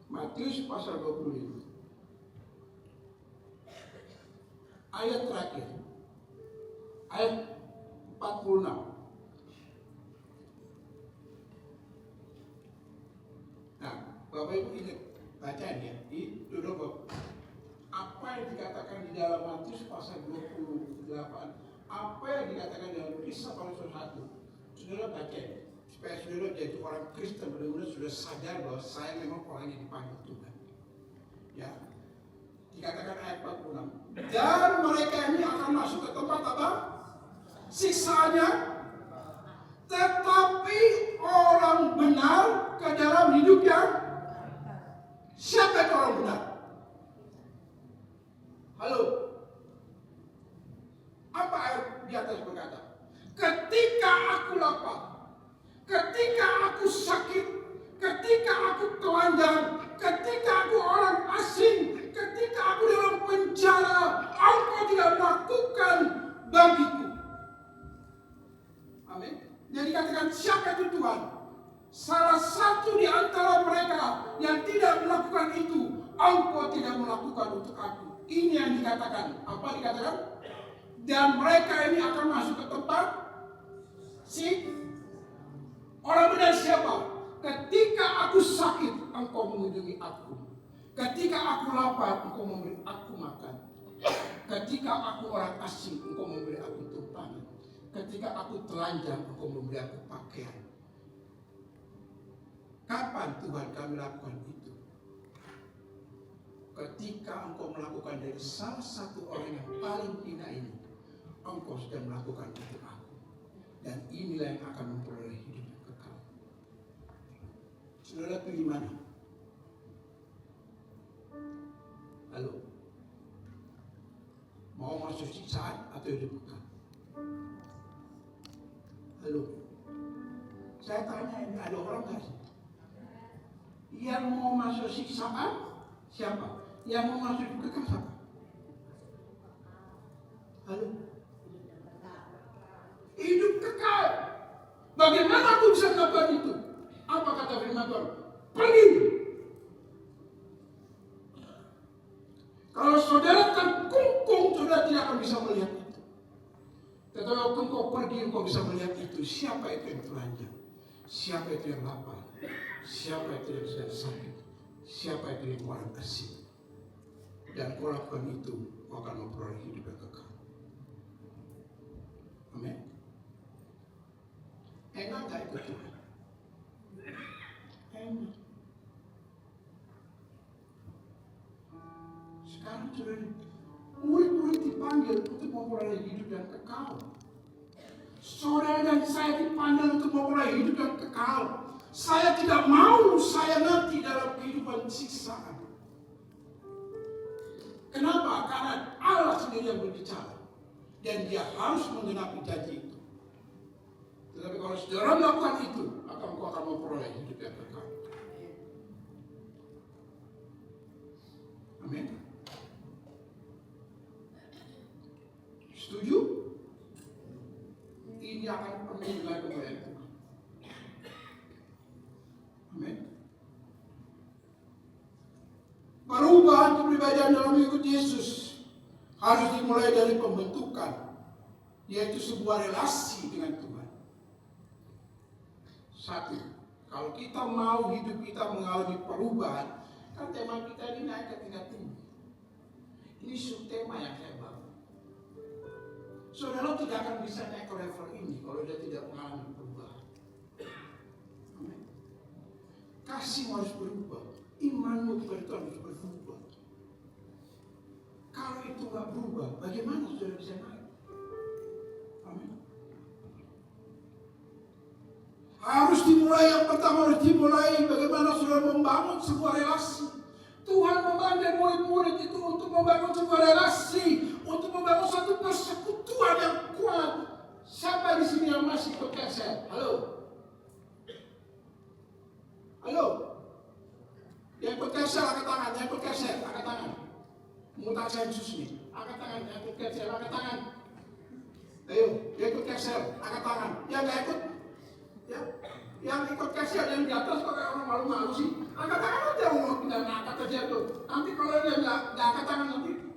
Matius pasal 25. Ayat terakhir. Ayat 46. Nah, Bapak Ibu ingat bacaan ya. Itu dulu apa yang dikatakan di dalam Matius pasal 28, apa yang dikatakan dalam Kisah Para Rasul 1, saudara baca ya, supaya saudara jadi orang Kristen benar-benar sudah sadar bahwa saya memang orang yang dipanggil Tuhan. Ya, dikatakan ayat 46, dan mereka ini akan masuk ke tempat apa? Siksaannya, tetapi orang benar ke dalam hidup yang siapa itu orang benar? Halo, apa ayat di atas berkata? Ketika aku lapar, ketika aku sakit, ketika aku telanjang, ketika aku orang asing, ketika aku dalam penjara, engkau tidak melakukan bagiku. Amin. Jadi katakan siapa itu Tuhan? Salah satu di antara mereka yang tidak melakukan itu, engkau tidak melakukan untuk aku. Ini yang dikatakan. Apa dikatakan? Dan mereka ini akan masuk ke tempat orang benar siapa? Ketika aku sakit, engkau mengunjungi aku. Ketika aku lapar, engkau memberi aku makan. Ketika aku orang asing, engkau memberi aku tumpangan. Ketika aku telanjang, engkau memberi aku pakaian. Kapan Tuhan kami lakukan itu? Ketika engkau melakukan dari salah satu orang yang paling hina ini, engkau sudah melakukan untuk aku. Dan inilah yang akan memperoleh hidup yang kekal. Saudara pilih mana? Halo, mau masuk siksaan atau hidup kekal? Halo, saya tanya ini ada orang nggak sih? Yang mau masuk siksaan siapa? Yang mau masuk hidup kekal siapa? Halo, hidup kekal. Bagaimana aku bisa melakukan itu? Apa kata firman Tuhan? Pergi. Kalau saudara terkungkung, saudara tidak akan bisa melihat itu. Tetapi waktu engkau pergi, engkau bisa melihat itu. Siapa itu yang telanjang? Siapa itu yang lapar? Siapa itu yang sedang sakit? Siapa itu yang orang asing? Dan kau lakukan itu, kau akan memperoleh hidup yang kekal. Amin. Enak gak ikut Tuhan? Enak. Sekarang sudah murid-murid dipanggil untuk memperoleh hidup yang kekal. Saudara dan saya dipanggil untuk memperoleh hidup yang kekal. Saya tidak mau saya nanti dalam kehidupan siksaan. Kenapa? Karena Allah sendiri yang berbicara. Dan dia harus menggenapi janji itu. Tetapi kalau saudara melakukan itu, kau akan memperoleh hidup yang kekal. Amin. Setuju? Ini akan menilai kemuliaan Tuhan. Amin. Perubahan kepribadian dalam mengikut Yesus harus dimulai dari pembentukan, yaitu sebuah relasi dengan Tuhan. Satu, kalau kita mau hidup kita mengalami perubahan, kan tema kita ini naik ke tingkat tinggi. Ini subtema yang saya bawa. Saudara tidak akan bisa naik ke level ini kalau dia tidak mengalami perubahan. Amin. Kasih harus berubah, imanmu kepada Tuhan harus berubah. Kalau itu nggak berubah, bagaimana saudara bisa naik? Amin. Harus dimulai, yang pertama harus dimulai bagaimana saudara membangun sebuah relasi. Tuhan memanggil murid-murid itu untuk membangun sebuah relasi, untuk membangun satu persekutuan yang kuat. Siapa di sini yang masih ikut KSL? Halo? Halo? Yang ikut KSL angkat tangan, yang ikut KSL angkat tangan. Mutak sensus nih, angkat tangan, yang ikut KSL angkat tangan. Ayo, yang ikut KSL angkat tangan. Yang nggak ikut, ya, yang ikut KSL yang di atas kok kayak orang malu-malu sih. Angkat tangan aja, kita angkat aja tuh. Nanti kalau dia nggak angkat tangan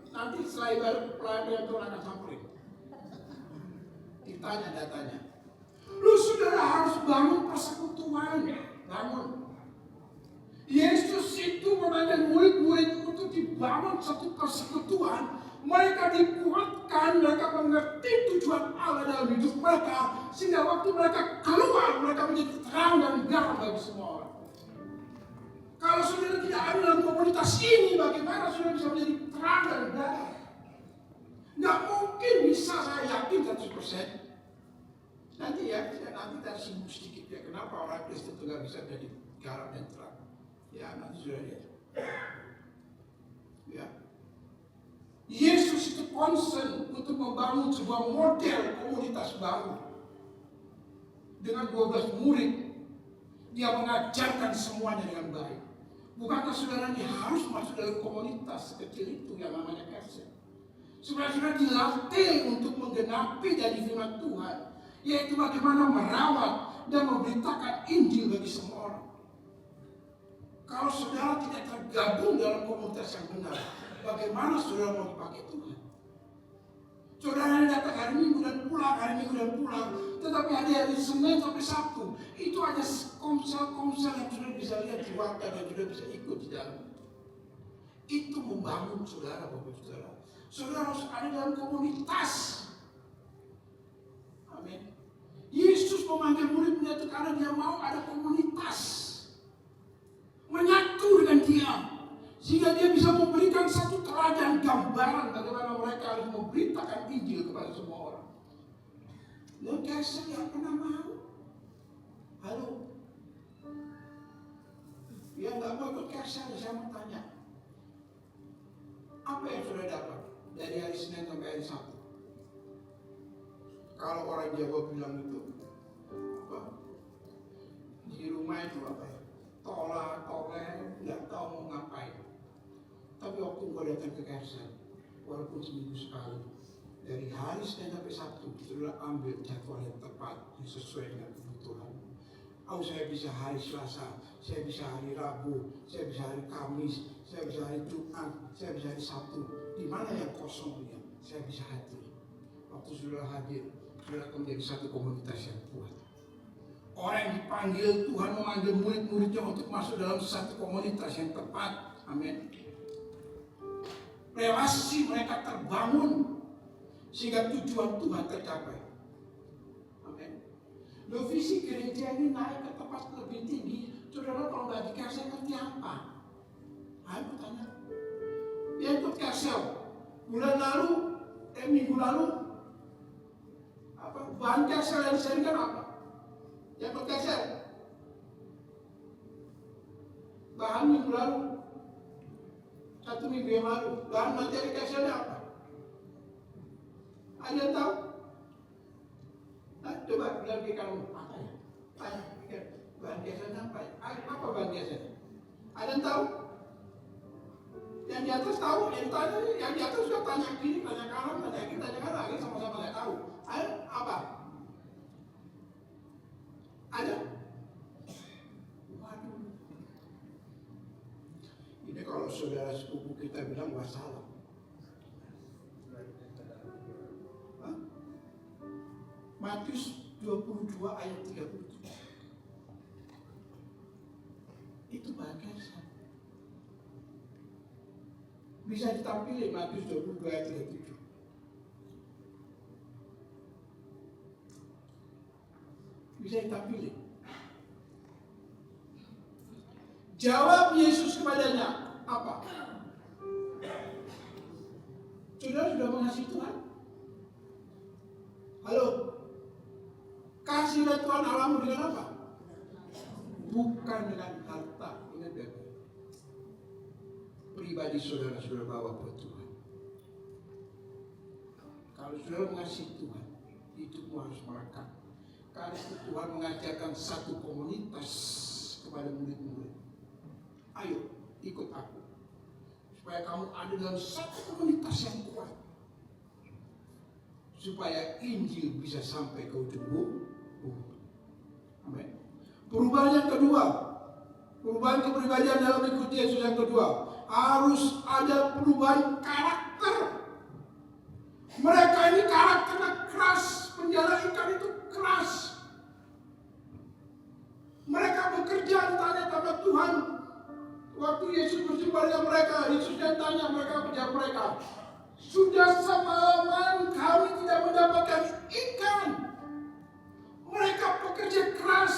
nanti setelah pelayan itu akan samperin. Ditanya datanya. Lu saudara harus bangun persekutuan, bangun. Yesus itu memanggil murid-murid untuk dibangun satu persekutuan. Mereka dikuatkan, mereka mengerti tujuan Allah dalam hidup mereka, sehingga waktu mereka keluar, mereka menjadi terang dan garam bagi semua orang. Kalau saudara tidak ada dalam komunitas ini, bagaimana saudara bisa menjadi terang dan garam? Nggak mungkin bisa, saya yakin 100%. Nanti ya, nanti kita singgung sedikit ya, kenapa orang Kristen itu nggak bisa jadi garam dan terang. Ya, nanti sudah lihat. Ya. Yesus itu concern untuk membangun sebuah model komunitas baru. Dengan 12 murid, dia mengajarkan semuanya dengan baik. Bukankah saudara ini harus masuk dalam komunitas sekecil itu yang namanya KSL? Saudara-saudara dilatih untuk menggenapi dari firman Tuhan, yaitu bagaimana merawat dan memberitakan Injil bagi semua orang. Kalau saudara tidak tergabung dalam komunitas yang benar, bagaimana saudara mau dipakai Tuhan? Saudara datang hari Minggu dan pulang, hari Minggu dan pulang, tetapi hari Senin sampai Sabtu, itu ada komsel-komsel yang sudah bisa lihat di warga dan sudah bisa ikut di dalam. Itu membangun saudara, Bapak Saudara. Saudara harus ada dalam komunitas. Amin. Yesus memanggil murid-muridnya itu karena dia mau ada komunitas. Menyatu dengan dia, sehingga dia bisa memberikan satu teladan gambaran bagaimana mereka harus memberitakan Injil kepada semua orang. Dan KSL yang pernah mau. Halo, yang nggak mau ikut KSL, saya mau tanya, apa yang sudah dapat dari hari Senin sampai hari Sabtu? Kalau orang Jawa bilang itu apa? Di rumah itu apa ya? Tolak, nggak tahu mau ngapain. Tapi waktu gue datang ke KSL, walaupun seminggu sekali, dari hari Senin sampai Sabtu, sudah ambil jadwal yang tepat, yang sesuai dengan kebutuhan. Oh, saya bisa hari Selasa, saya bisa hari Rabu, saya bisa hari Kamis, saya bisa hari Jumat, saya bisa hari Sabtu. Di mana yang kosong dia, saya bisa hadir. Waktu sudah hadir, sudah akan menjadi satu komunitas yang kuat. Orang yang dipanggil, Tuhan memanggil murid-muridnya untuk masuk dalam satu komunitas yang tepat. Amin. Relasi mereka terbangun sehingga tujuan Tuhan tercapai. Amin. Visi gereja ini naik ke tempat lebih tinggi. Saudara kalau nggak dikasih ngerti apa? Ayo tanya. Yang ikut KSL minggu lalu apa? Bahan KSL yang disediakan apa? Yang ikut KSL bahan minggu lalu, 1 minggu yang lalu, bahan materi KSL apa? Ada yang tahu? Nah, coba bilang ke kamu apa ya? Tanya, bahan KSL apa? Apa bahan KSL? Ada yang tahu? Yang di atas tahu, yang di atas sudah tanya kiri, tanya kanan, tanya kiri, tanya kanan, lagi sama-sama nggak tahu. Ayo, apa? Ada? Waduh. Ini kalau saudara sepupu kita bilang masalah. Matius 22 ayat 37. Itu bagian satu. Bisa ditampilkan Matius 22 ayat 37. Bisa ditampilkan. Jawab Yesus kepadanya, apa? Saudara sudah mengasihi Tuhan? Halo? Kasih Tuhan Allahmu dengan apa? bukan dengan harta. Ingat ya, pribadi saudara bawa buat Tuhan. Kalau saudara mengasihi Tuhan, hidupmu harus melekat. Karena itu Tuhan mengajarkan satu komunitas kepada murid-murid. Ayo ikut aku, supaya kamu ada dalam satu komunitas yang kuat, supaya Injil bisa sampai ke ujung bumi. Amin. Perubahan yang kedua, perubahan kepribadian dalam mengikuti Yesus yang kedua, harus ada perubahan karakter. Mereka ini karakternya keras, penjala ikan itu keras. Mereka bekerja ditanya sama Tuhan. Waktu Yesus berjumpa dengan mereka, Yesus dan tanya mereka, kepada mereka, sudah semalaman kami tidak mendapatkan ikan. Mereka bekerja keras.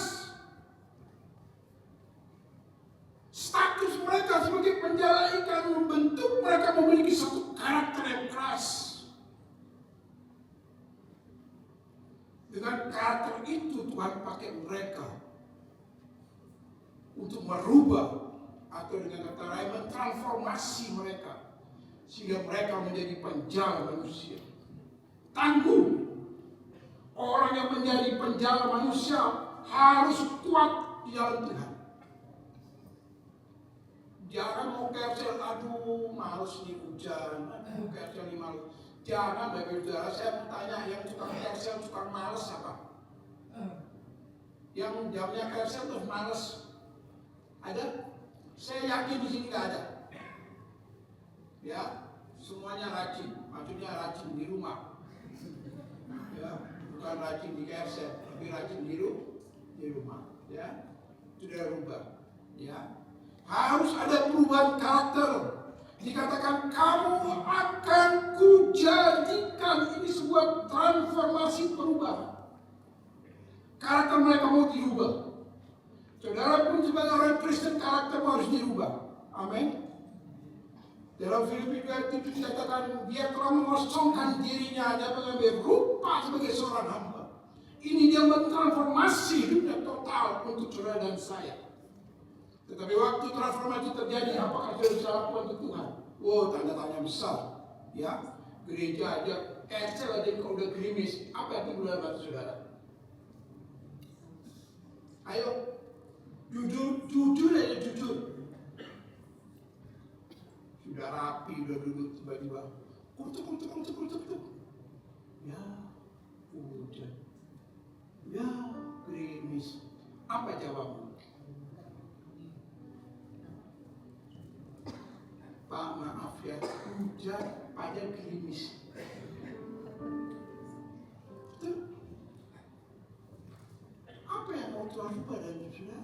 Status mereka sebagai penjala ikan membentuk mereka memiliki satu karakter yang keras. Dengan karakter itu Tuhan pakai mereka untuk merubah, atau dengan kata lain mentransformasi mereka, sehingga mereka menjadi penjala manusia tangguh. Orang yang menjadi penjala manusia harus kuat di dalam Tuhan. Jangan mau kersel, aduh males nih hujan, aduh kersel nih males. Jangan bagi saudara, saya bertanya, yang tukang kersel, tukang males apa? Yang jamnya kersel terus males, ada? Saya yakin di sini nggak ada. Ya, semuanya rajin, maksudnya rajin di rumah. Ya, bukan rajin di kersel, tapi rajin di rumah. Ya, sudah rubah. Ya, harus ada perubahan karakter. Dikatakan kamu akan kujadikan, ini sebuah transformasi perubahan. Karakter mereka mau dirubah. Saudara pun sebagai orang Kristen karakter harus dirubah. Amin. Dalam Filipi 2 dikatakan dia telah mengosongkan dirinya, dia mengambil rupa sebagai seorang hamba. Ini dia mentransformasi hidupnya total untuk saudara dan saya. Tetapi waktu transformasi terjadi, apakah saudara bisa lakukan untuk Tuhan? Oh, tanda tanya besar. Ya, gereja aja cancel aja kalau udah gerimis. Apa yang timbul dalam hati saudara? Ayo, jujur aja jujur. Sudah rapi, udah duduk tiba-tiba kutuk. Ya, hujan. Ya, gerimis. Apa jawabmu? Pak, maaf ya, hujan pada gerimis. Betul? Apa yang mau Tuhan ubah dalam hidup saudara?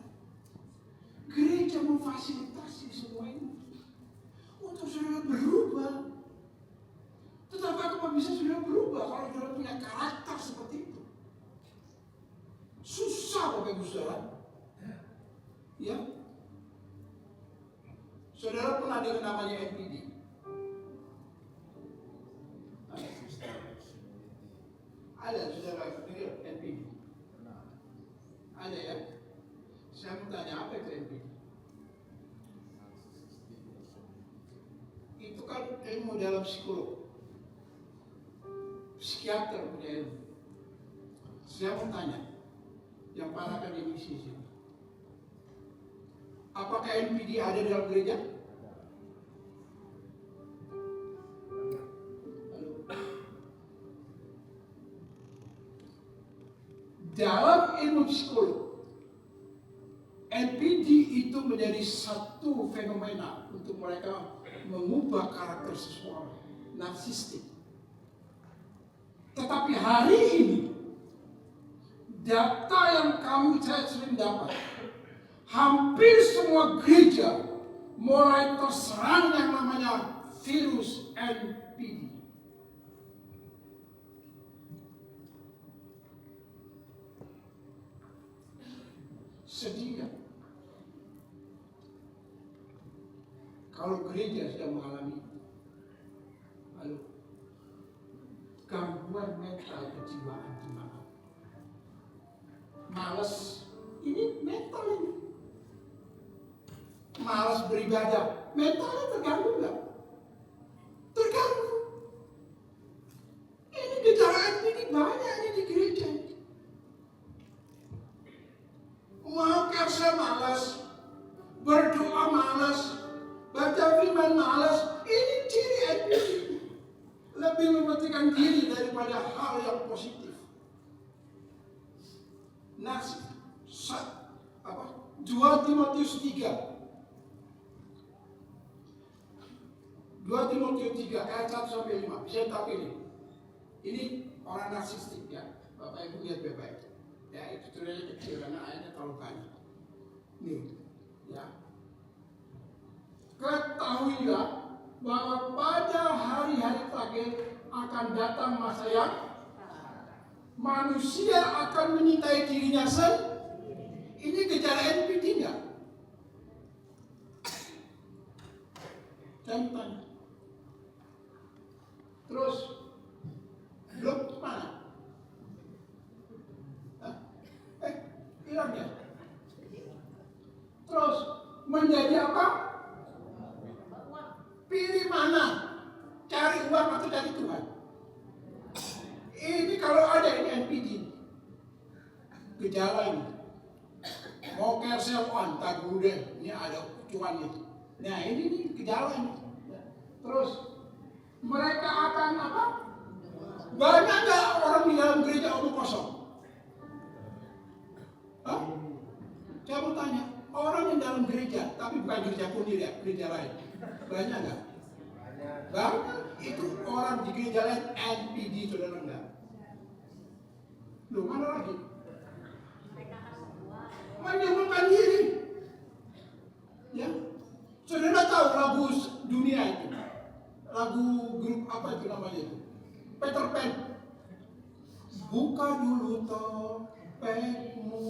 Gereja memfasilitasi semua ini untuk saudara berubah. Tetapi apa bisa saudara berubah kalau saudara punya karakter seperti itu? Susah Bapak Ibu Saudara. Ya. Saudara pernah dengar namanya NPD? Ada saudara dengar NPD? Ada ya? Saya mau tanya, apa itu NPD? Itu kan ilmu dalam psikolog, psikiater punya ilmu. Saya mau tanya, yang para akademisi di sini, apakah NPD ada dalam gereja? Dalam ilmu psikolog, NPD itu menjadi satu fenomena untuk mereka mengubah karakter seseorang, narsistik. Tetapi hari ini, data yang saya sering dapat, hampir semua gereja mulai terserang yang namanya virus NPD. Sedih kan? Kalau gereja sedang mengalami gangguan mental kejiwaan di mana? Males, ini mental ini. malas beribadah, mentalnya terganggu nggak? Terganggu. Ini gejala ini banyak ini di gereja. Mau kerja malas, berdoa malas, baca firman malas. Ini ciri NPD. Lebih mementingkan diri daripada hal yang positif. Nasi, 2 Timotius 3. 2 Timotius 3 ayat 1-5. Saya tahu ini. Ini orang narsistik ya. Bapak Ibu lihat baik-baik. Ya, itu tulisannya kecil karena ayatnya terlalu banyak. Nih, ya. Ketahuilah bahwa pada hari-hari terakhir akan datang masa yang manusia akan menyintai dirinya sendiri. Ini gejala NPD enggak? Saya tanya. Terus, belum mana? Hilang ya? Terus, menjadi apa? Pilih mana? Cari uang atau cari Tuhan? Ini kalau ada ini NPD. Gejala ini. Mau cancel on, tak dulu deh. Ini ada cuan itu. Nah ini nih gejala ini. Terus mereka akan apa? Banyak nggak orang di dalam gereja omong kosong? Hah? Saya mau tanya, orang yang dalam gereja, tapi bukan gereja Kunir ya, gereja lain. Banyak nggak? Banyak. Itu orang di gereja lain NPD, saudara enggak? Loh, mana lagi? Menyembuhkan diri. Ya. Saudara tahu lagu dunia itu? Lagu grup apa itu namanya itu? Peter Pan. Buka dulu topengmu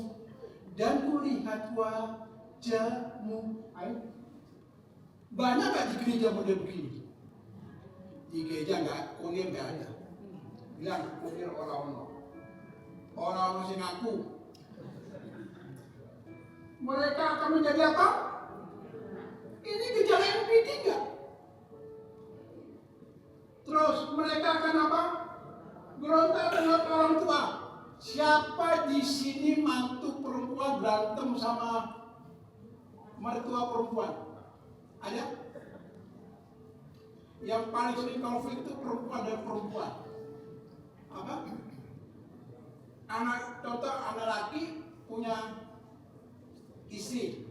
dan kulihat wajahmu. Ayo. Banyak gak di gereja model begini? Di gereja enggak, Kunir enggak ada. Bilang Kunir orang-orang. Orang-orang sing ngaku. Mereka akan menjadi apa? Ini gejala NPD enggak? Terus mereka akan apa? Berontak dengan orang tua. Siapa di sini mantu perempuan berantem sama mertua perempuan? Ada? Yang paling sering konflik itu perempuan dan perempuan. Apa? Anak laki punya istri.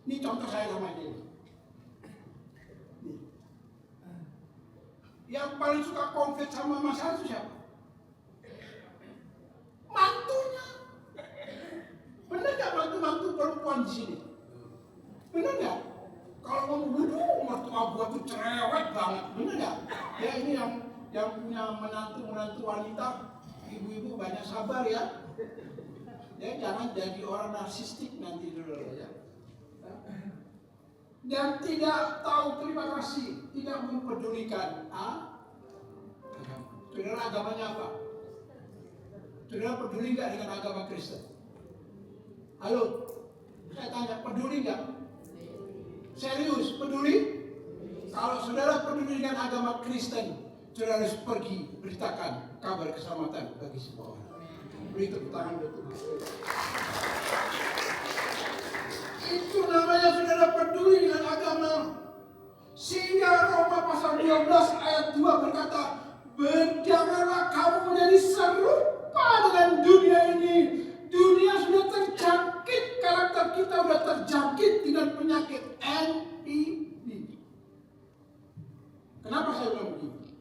Ini contoh saya sama ini. Yang paling suka konflik sama masalah itu siapa? Mantunya. Benar nggak mantu perempuan di sini? Benar nggak? Kalau ngomong dulu mertua gua tuh cerewet banget, benar nggak? Ya ini yang punya menantu wanita, ibu-ibu banyak sabar ya. Ya jangan jadi orang narsistik nanti dulu ya. Dan tidak tahu terima kasih, tidak mempedulikan. Saudara agamanya apa? Saudara peduli nggak dengan agama Kristen? Halo, saya tanya, peduli nggak? Serius, peduli? Kalau saudara peduli dengan agama Kristen, saudara harus pergi beritakan kabar keselamatan bagi semua orang. Beri tepuk tangan buat Tuhan. Itu namanya saudara peduli dengan agama. Sehingga Roma pasal 12 ayat 2 berkata, janganlah kamu menjadi serupa dengan dunia ini. Dunia sudah terjangkit, karakter kita sudah terjangkit dengan penyakit NPD. Kenapa saya bilang begini?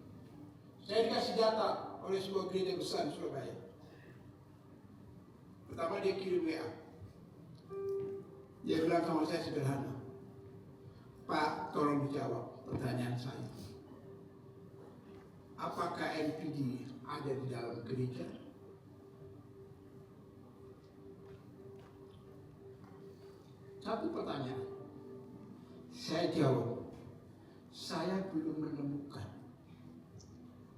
Saya dikasih data oleh sebuah gereja besar di Surabaya. Pertama dia kirim WA. Dia bilang sama saya sederhana. Pak, tolong dijawab pertanyaan saya. Apakah NPD ada di dalam gereja? Satu pertanyaan. Saya jawab, saya belum menemukan.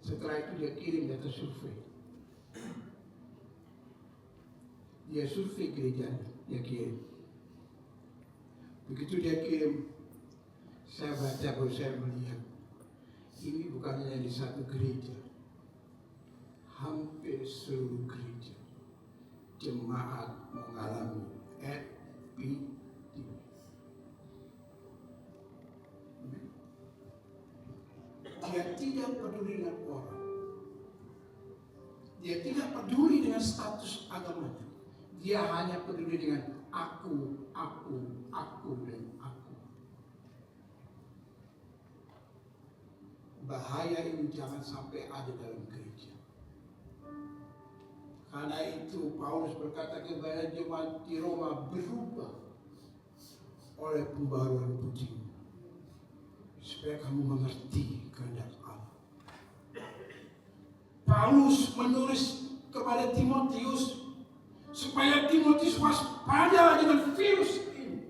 Setelah itu dia kirim data survei. Dia survei gerejanya, dia kirim. Begitu dia kirim, saya baca baru saya melihat ini bukan hanya di satu gereja, hampir seluruh gereja jemaat mengalami epidemi. Dia tidak peduli dengan orang. Dia tidak peduli dengan status agamanya. Dia hanya peduli dengan aku, dan aku. Bahaya ini jangan sampai ada dalam gereja. Karena itu Paulus berkata kepada jemaat di Roma, berubah oleh pembaruan budimu, supaya kamu mengerti kehendak Allah. Paulus menulis kepada Timotius supaya Timotius waspada dengan virus ini.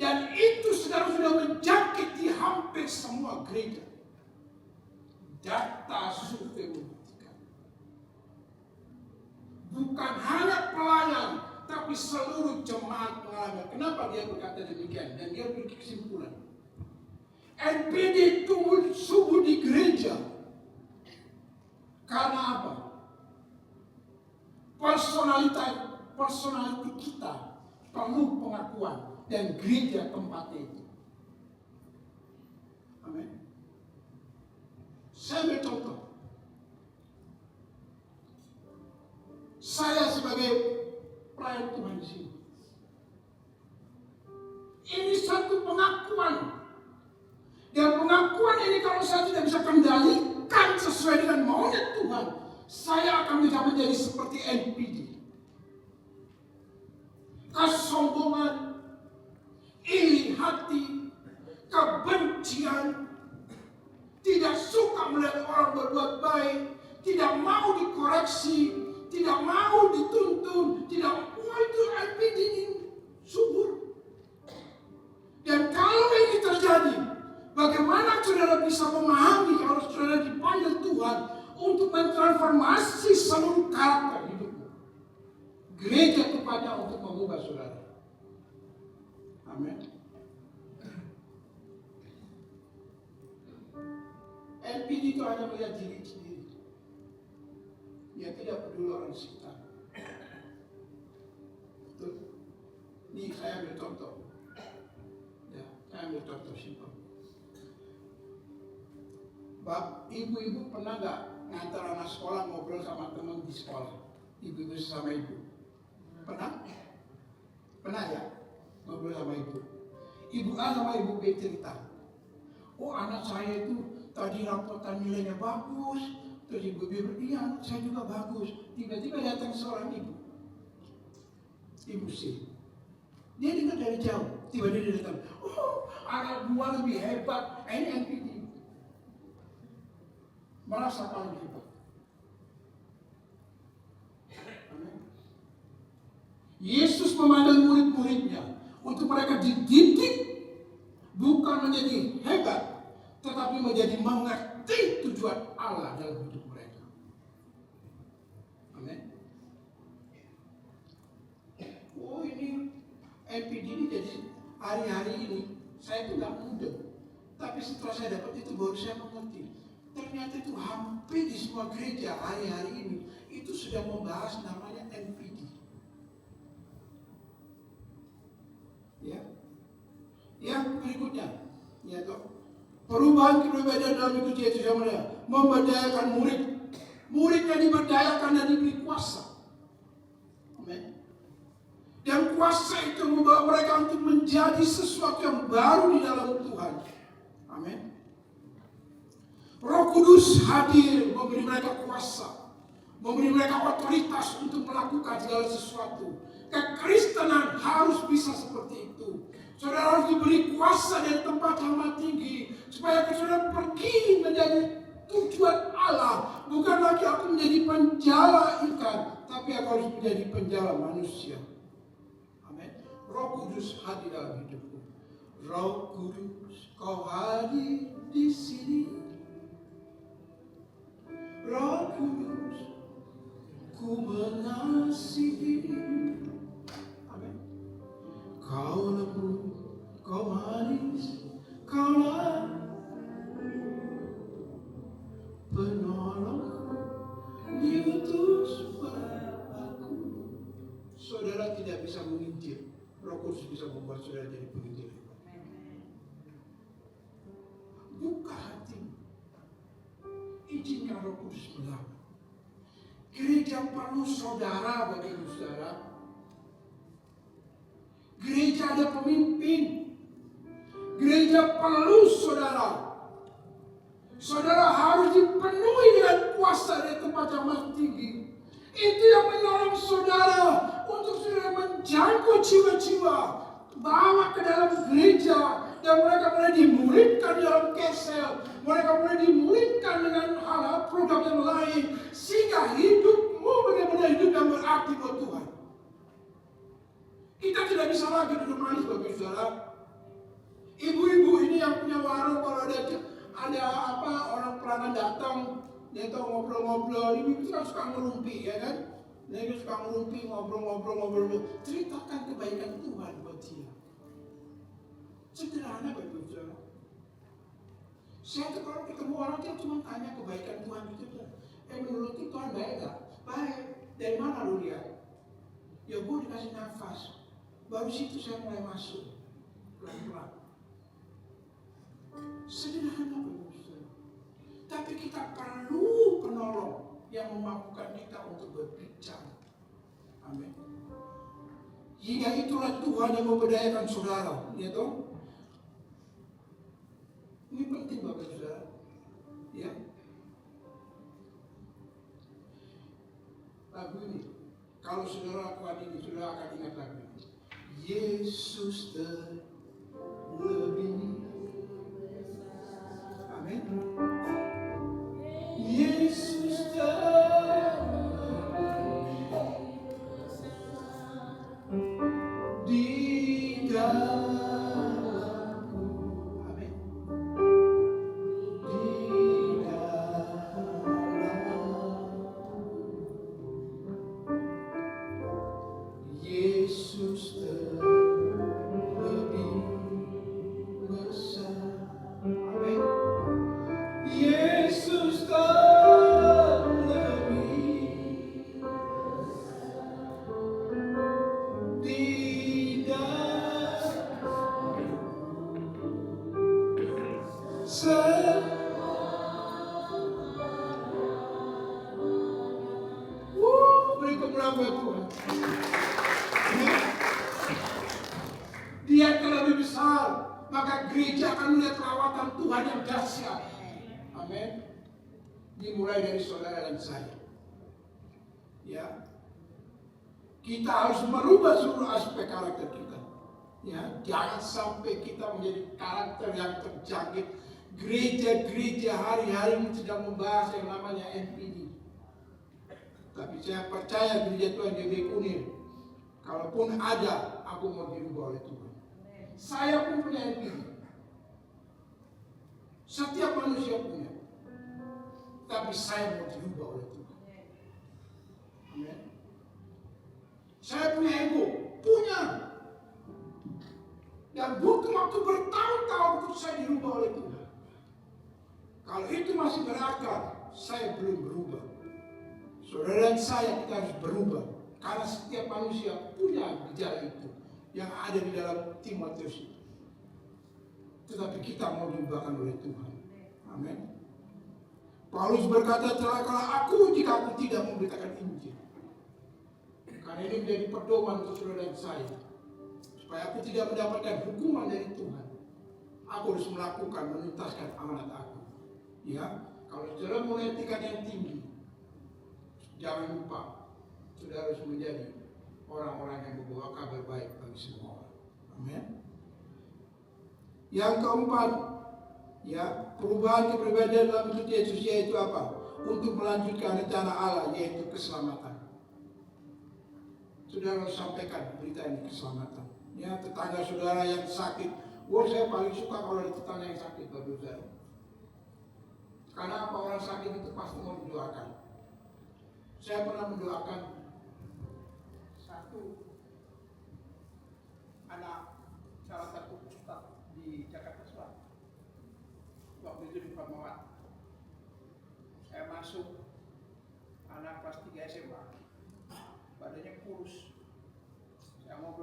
Dan itu sudah menjangkiti hampir semua gereja. Data survei membuktikan. Bukan hanya pelayan, tapi seluruh jemaat mengalami. Kenapa dia berkata demikian? Dan dia beri kesimpulan. NPD tumbuh subur di gereja. Karena apa? Personality kita perlu pengakuan dan gereja tempatnya itu. Amin. Saya ambil contoh. Saya sebagai pelayan Tuhan di sini. Ini satu pengakuan. Dan pengakuan ini kalau saya tidak bisa kendalikan sesuai dengan maunya Tuhan, saya akan bisa menjadi seperti NPD. Kesombongan, iri hati, kebencian, tidak suka melihat orang berbuat baik, tidak mau dikoreksi, tidak mau dituntun, tidak mau itu NPD ini subur. Dan kalau ini terjadi, bagaimana saudara bisa memahami kalau saudara dipanggil Tuhan untuk mentransformasi seluruh karakter hidupmu? Gereja tempatnya untuk mengubah saudara. Amin. NPD itu hanya melihat diri sendiri. Dia tidak peduli orang sekitar. Betul? Ini saya ambil contoh. Ya, saya ambil contoh simpel. Ibu-ibu pernah nggak ngantar anak sekolah ngobrol sama teman di sekolah? Ibu-ibu sama ibu. Pernah? Pernah ya? Ngobrol sama ibu. Ibu A sama ibu B cerita. Oh, anak saya itu tadi rapotan nilainya bagus. Terus ibu B bilang, iya saya juga bagus. Tiba-tiba datang seorang ibu. Ibu C. Dia dengar dari jauh. Tiba-tiba dia datang. Oh, anak gua lebih hebat. Ini NPD. Merasa paling hebat. Amin. Yesus memandang murid-muridnya untuk mereka dididik bukan menjadi hebat, tetapi menjadi mengerti tujuan Allah dalam hidup mereka. Amin. Oh, ini NPD ini jadi hari-hari ini saya itu nggak mudah, tapi setelah saya dapat itu baru saya mengerti. Ternyata itu hampir di semua gereja hari-hari ini itu sudah membahas namanya NPD. Ya, yang berikutnya, ya toh, perubahan kepribadian dalam ikut Yesus yang mulia, memberdayakan murid. Muridnya diberdayakan dan diberi kuasa. Amin. Dan kuasa itu membawa mereka untuk menjadi sesuatu yang baru di dalam Tuhan. Amin. Roh Kudus hadir memberi mereka kuasa, memberi mereka otoritas untuk melakukan segala sesuatu. Kekristenan harus bisa seperti itu. Saudara harus diberi kuasa dari tempat yang maha tinggi, supaya saudara pergi menjadi tujuan Allah. Bukan lagi aku menjadi penjala ikan, tapi aku harus menjadi penjala manusia. Amin. Roh Kudus hadir dalam hidupku. Roh Kudus, kau hadir di sini. Roh Kudus, ku mengasihi. Amin. Kau tidak bisa menginjil, Roh Kudus bisa membuat saudara jadi penginjil. Buka hati, izinkan Roh Kudus berlaku. Gereja perlu saudara, Bapak Ibu Saudara. Gereja ada pemimpin. Gereja perlu saudara. Saudara harus dipenuhi dengan kuasa dari tempat yang maha tinggi. Itu yang menolong saudara untuk saudara menjangkau jiwa-jiwa, bawa ke dalam gereja, dan mereka mulai dimuridkan dalam kesel, mereka mulai dimuridkan dengan hal-hal program yang lain, sehingga hidupmu benar-benar hidup yang berarti buat Tuhan. Kita tidak bisa lagi duduk manis, Bapak Saudara. Ibu-ibu ini yang punya warung, kalau ada orang pelanggan datang, dia tahu ngobrol-ngobrol, ibu itu kan suka ngerumpi, ya kan? Dia suka ngerumpi, ngobrol-ngobrol, ceritakan kebaikan Tuhan buat dia. Sederhana, Bapak Saudara. Saya tuh kalau ketemu orang dia cuma tanya kebaikan Tuhan gitu. Menurut Tuhan baik gak? Baik. Dari mana lu lihat? Ya gue dikasih nafas. Baru situ saya mulai masuk. Pelan-pelan. Sederhana, Bapak Saudara. Tapi kita perlu penolong yang memampukan kita untuk berbicara. Amin. Hingga itulah Tuhan yang memberdayakan saudara. Ya toh? Ini penting, Bapak Saudara. Ya. Lagu ini, kalau saudara lakukan ini, saudara akan ingat lagu ini. Yesus terlebih. Amin. Yesus terlebih di dalamku. Amin. Yesus terlebih besar. Amin. Yesus terlebih tidak beri kemuliaan buat Tuhan. Dia terlebih besar, maka gereja akan melihat perawatan Tuhan yang dahsyat. Amin. Dimulai dari saudara dan saya. Ya. Kita harus merubah seluruh aspek karakter kita. Ya, jangan sampai kita menjadi karakter yang terjangkit. Gereja-gereja hari-hari ini sedang membahas yang namanya NPD. Tapi saya percaya gereja Tuhan GBI Kunir, kalaupun ada, aku mau dirubah oleh Tuhan. Saya pun punya NPD. Setiap manusia punya. Tapi saya mau dirubah oleh Tuhan. Amin. Saya punya ego, punya. Dan butuh waktu bertahun-tahun untuk saya dirubah oleh Tuhan. Kalau itu masih berakar, saya belum berubah. Saudara dan saya kita harus berubah. Karena setiap manusia punya gejala itu yang ada di dalam Timotius itu. Tetapi kita mau diubahkan oleh Tuhan. Amin. Paulus berkata, celakalah aku jika aku tidak memberitakan Injil. Karena ini menjadi pedoman untuk saudara dan saya. Supaya aku tidak mendapatkan hukuman dari Tuhan. Aku harus melakukan, menuntaskan amanat aku. Ya, kalau saudara mulai tingkat yang tinggi, jangan lupa, saudara harus menjadi orang-orang yang membawa kabar baik bagi semua orang. Amin. Yang keempat, ya, perubahan kepribadian dalam hidup Yesus yaitu apa? Untuk melanjutkan rencana Allah, yaitu keselamatan. Saudara harus sampaikan berita ini, keselamatan. Ya, tetangga saudara yang sakit. Saya paling suka kalau ada tetangga yang sakit, Bapak Saudara. Karena apa? Orang sakit itu pasti mau didoakan. Saya pernah mendoakan satu anak salah satu ustaz di Jakarta Selatan. Waktu itu di Fatmawati. Saya masuk, anak kelas 3 SMA, badannya kurus,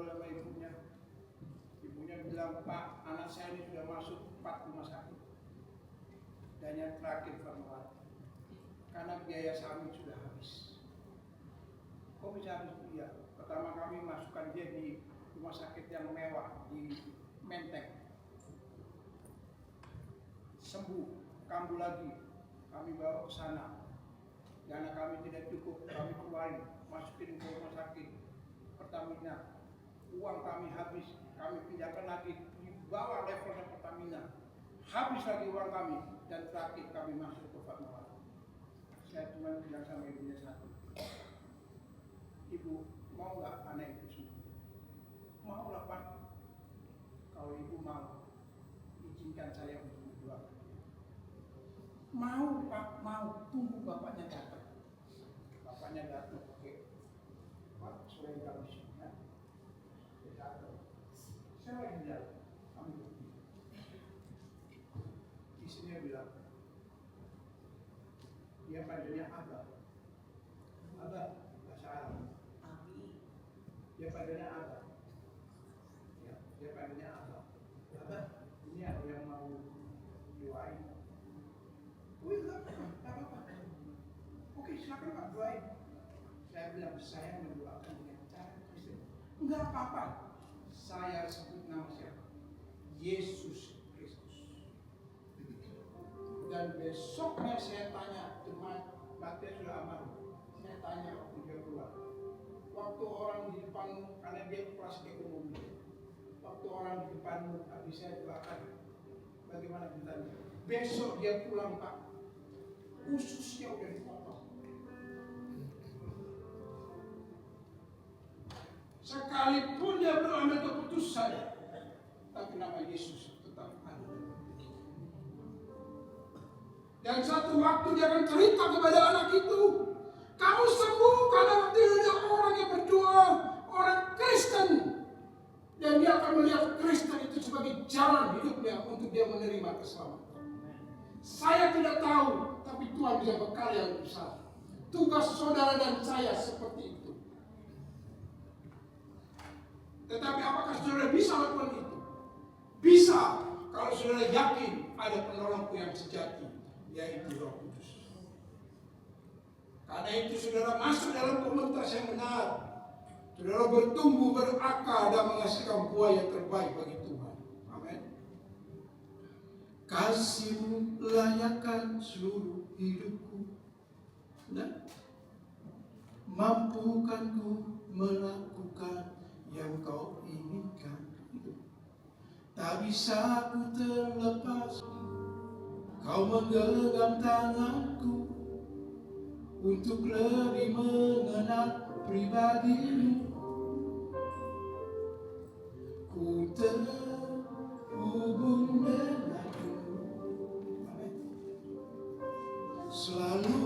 ngobrol sama ibunya. Ibunya bilang, Pak, anak saya ini sudah masuk 4 rumah sakit. Dan yang terakhir Fatmawati, karena biaya kami sudah habis. Kok bisa habis? Iya. Pertama kami masukkan dia di rumah sakit yang mewah di Menteng. Sembuh, kambuh lagi, kami bawa ke sana. Dana kami tidak cukup, kami keluarin, masukin ke rumah sakit Pertamina. Uang kami habis, kami pindahkan lagi di bawah levelnya Pertamina. Habis lagi uang kami, dan terakhir kami masuk ke Fatmawati. Saya cuma bilang sama ibunya satu, Ibu, mau nggak anak itu sembuh? Mau lah Pak. Kalau ibu mau, izinkan saya untuk berdoa. Mau Pak, mau. Tunggu bapaknya datang. Bapaknya datang, oke. Pak, sore kami ya. Dia datang. Saya lagi jalan, kami pergi. Istrinya bilang, dia panggilnya Abah. Abah, bahasa Arab. Dia panggilnya Abah. Ya, dia panggilnya Abah. Abah, ini ada yang mau doain. Wih, enggak apa-apa. Oke, silakan Pak, doain. Saya bilang, saya mendoakan dengan cara Kristen. Enggak apa-apa. Saya sebut nama siapa? Yesus Kristus. Dan besoknya saya tanya, teman Batia sudah almarhum. Saya tanya waktu dia keluar. Waktu orang di depanmu, karena dia kelas ekonomi. Waktu orang di depanmu, habis saya doakan. Bagaimana ceritanya? Besok dia pulang Pak, ususnya udah dipotong. Sekalipun dia belum ambil keputusan, tapi nama Yesus tetap ada. Dan satu waktu dia akan cerita kepada anak itu, kamu sembuh karena ada orang yang berdoa, orang Kristen. Dan dia akan melihat Kristen itu sebagai jalan hidupnya untuk dia menerima keselamatan. Saya tidak tahu, tapi Tuhan bisa berkarya yang besar. Tugas saudara dan saya seperti itu. Tetapi apakah saudara bisa lakukan itu? Bisa, kalau saudara yakin ada penolongku yang sejati, yaitu Roh Kudus. Karena itu saudara masuk dalam komunitas yang benar. Saudara bertumbuh, berakar, dan menghasilkan buah yang terbaik bagi Tuhan. Amin. Kasih-Mu layakkan seluruh hidupku, dan mampukan ku melakukan yang Kau inginkan. Tak bisa ku terlepas, Kau menggenggam tanganku untuk lebih mengenal pribadi-Mu. Ku terhubung denganmu, selalu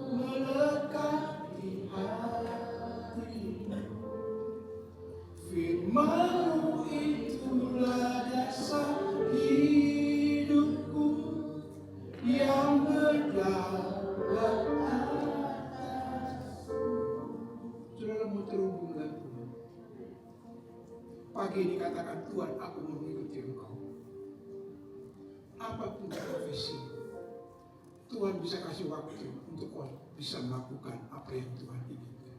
melekat di hatimu. Firman-Mu itulah dasar hidupku yang berdaulat atas. Saudara mau terhubung dengan Tuhan. Pagi ini katakan, Tuhan, aku mau mengikuti Engkau. Apapun profesi, Tuhan bisa kasih waktu untuk kau bisa melakukan apa yang Tuhan inginkan.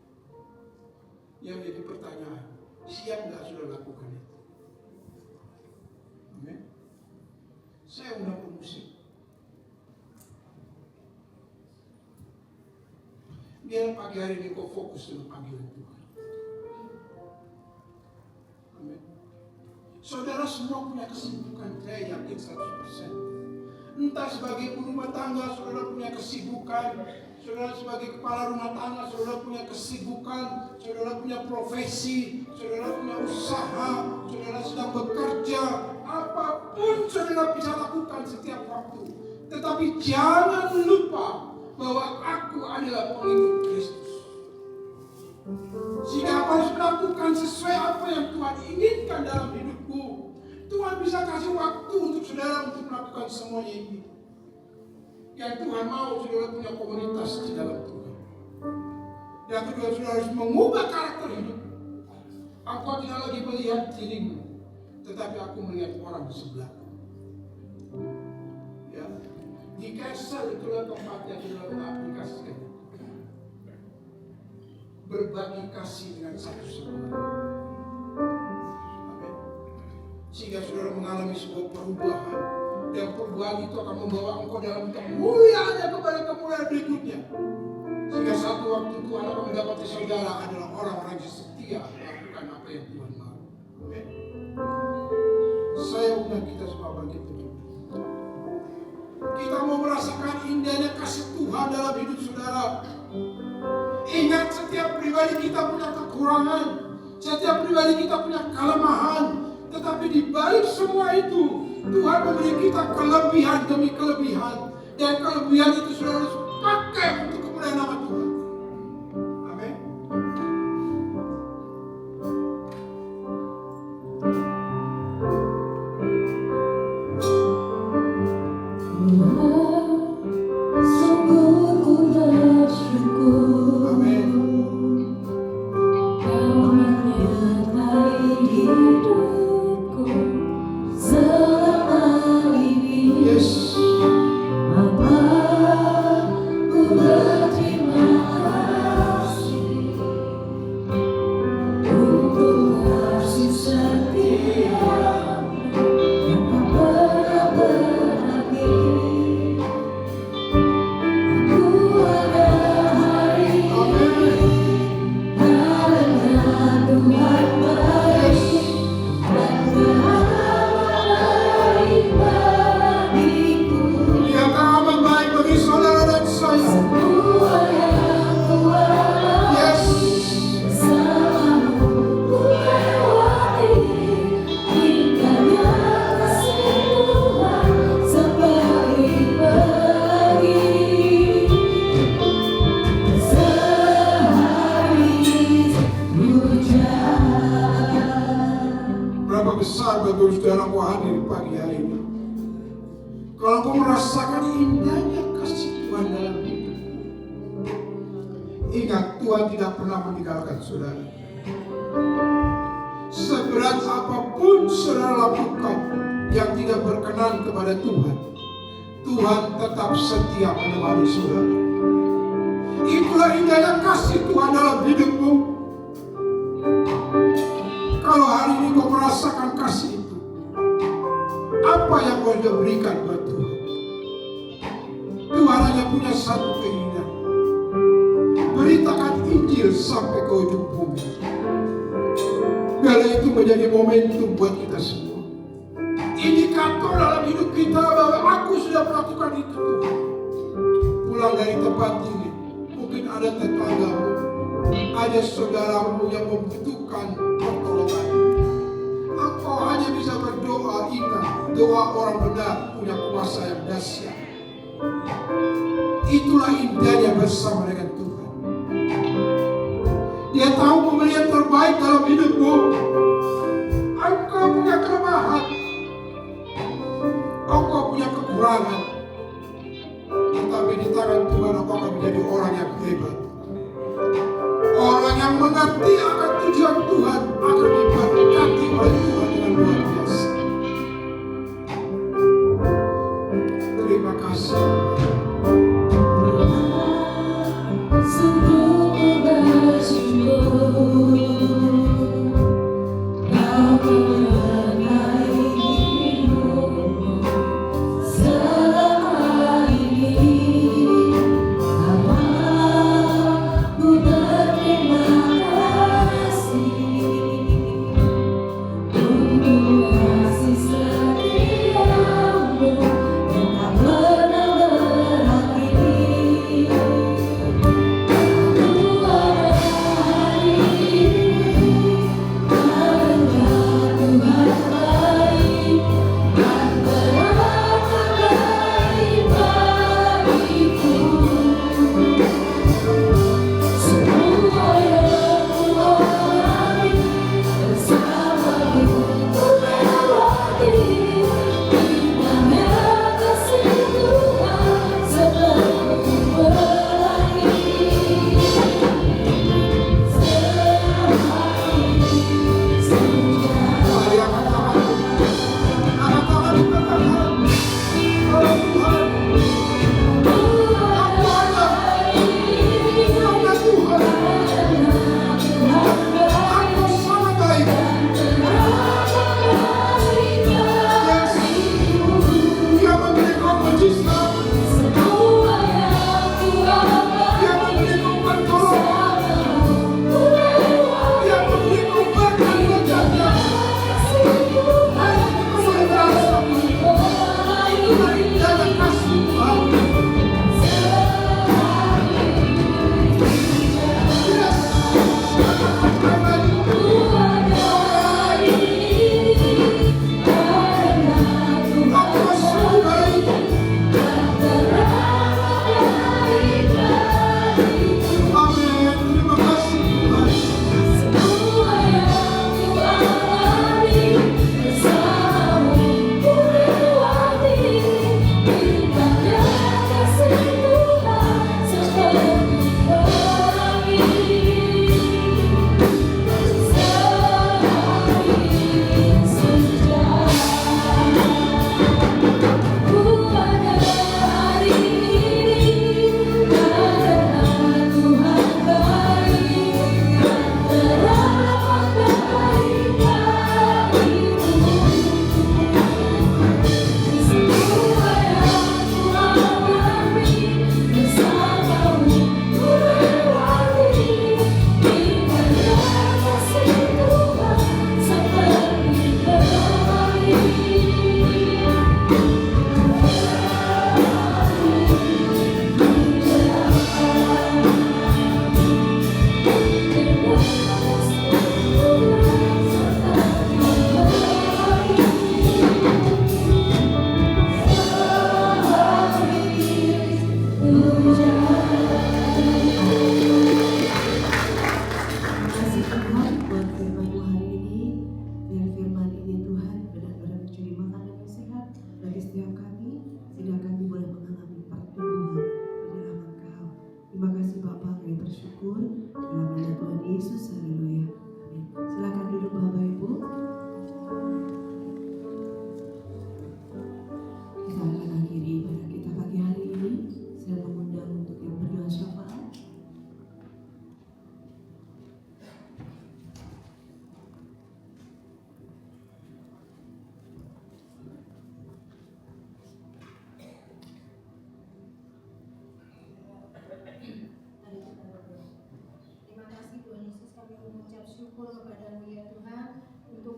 Yang jadi pertanyaan, siap nggak sudah lakukan itu? Amin. Saya undang pemusik. Biar pagi hari ini kau fokus dengan panggilan Tuhan. Amin. Saudara semua punya kesibukan, saya yakin 100%. Entah sebagai ibu rumah tangga, saudara punya kesibukan. Saudara sebagai kepala rumah tangga, saudara punya kesibukan. Saudara punya profesi, saudara punya usaha, saudara sedang bekerja. Apapun saudara bisa lakukan setiap waktu. Tetapi jangan lupa bahwa aku adalah pengikut Kristus. Sehingga harus melakukan sesuai apa yang Tuhan inginkan dalam hidupku. Tuhan bisa kasih waktu untuk saudara untuk melakukan semuanya ini. Yang Tuhan mau saudara punya komunitas di dalam Tuhan. Yang kedua, saudara harus mengubah karakter hidup. Engkau tidak lagi melihat dirimu, tetapi aku melihat orang di sebelahku. Ya, di Cancel itulah tempat yang kita aplikasikan. Berbagi kasih dengan satu sama lain. Amin. Sehingga saudara mengalami sebuah perubahan, dan perubahan itu akan membawa engkau dalam kemuliaannya kepada kemuliaan berikutnya. Sehingga satu waktu Tuhan akan mendapati saudara adalah orang-orang yang setia melakukan apa yang Tuhan mau. Amin. Saya undang kita semua bangkit berdiri. Kita mau merasakan indahnya kasih Tuhan dalam hidup saudara. Ingat, setiap pribadi kita punya kekurangan, setiap pribadi kita punya kelemahan, tetapi di balik semua itu Tuhan memberi kita kelebihan demi kelebihan, dan kelebihan itu saudara harus pakai untuk kemuliaan nama Tuhan. Amin. Sungguh ku bersyukur. Amin. Kau menyertai hidupku selama ini. Yes. Bapa, ku berterima kasih untuk kasih setiamu yang tak pernah berakhir. Aku ada hari ini karena Tuhan baik dan baik bagiku. Dia amat baik bagi saudara dan saya. Semua yang kuat Yes. bersamamu ku lewati. Indahnya kasih Tuhan sampai pagi. Sehari hujan. Berapa besar bagi saudara kau hadir pagi hari ini. Kalau kau merasakan indahnya kasih Tuhan dalam hidupmu, ingat, Tuhan tidak pernah meninggalkan saudara. Seberat apapun saudara lakukan yang tidak berkenan kepada Tuhan, Tuhan tetap setia menemani saudara. Itulah indahnya kasih Tuhan dalam hidupmu. Kalau hari ini kau merasakan kasih itu, apa yang kau sudah berikan buat Tuhan? Tuhan hanya punya satu keinginan: beritakan Injil sampai ke ujung bumi. Biarlah itu menjadi momentum buat kita semua, indikator dalam hidup kita bahwa aku sudah melakukan itu. Tuhan, pulang dari tempat ini, mungkin ada tetanggamu, ada saudaramu yang membutuhkan pertolongan. Engkau hanya bisa berdoa. Ingat, doa orang benar punya kuasa yang dahsyat. Itulah indahnya bersama dengan Tuhan. Dia tahu memberi yang terbaik dalam hidupmu. Engkau punya kelemahan, engkau punya kekurangan, tetapi di tangan Tuhan engkau akan menjadi orang yang hebat. Orang yang mengerti akan tujuan Tuhan akan diberkati oleh Tuhan dengan luar biasa. Terima kasih. Sungguh ku bersyukur. Kau menyertai hidupku selama ini. Bapa, ku berterima kasih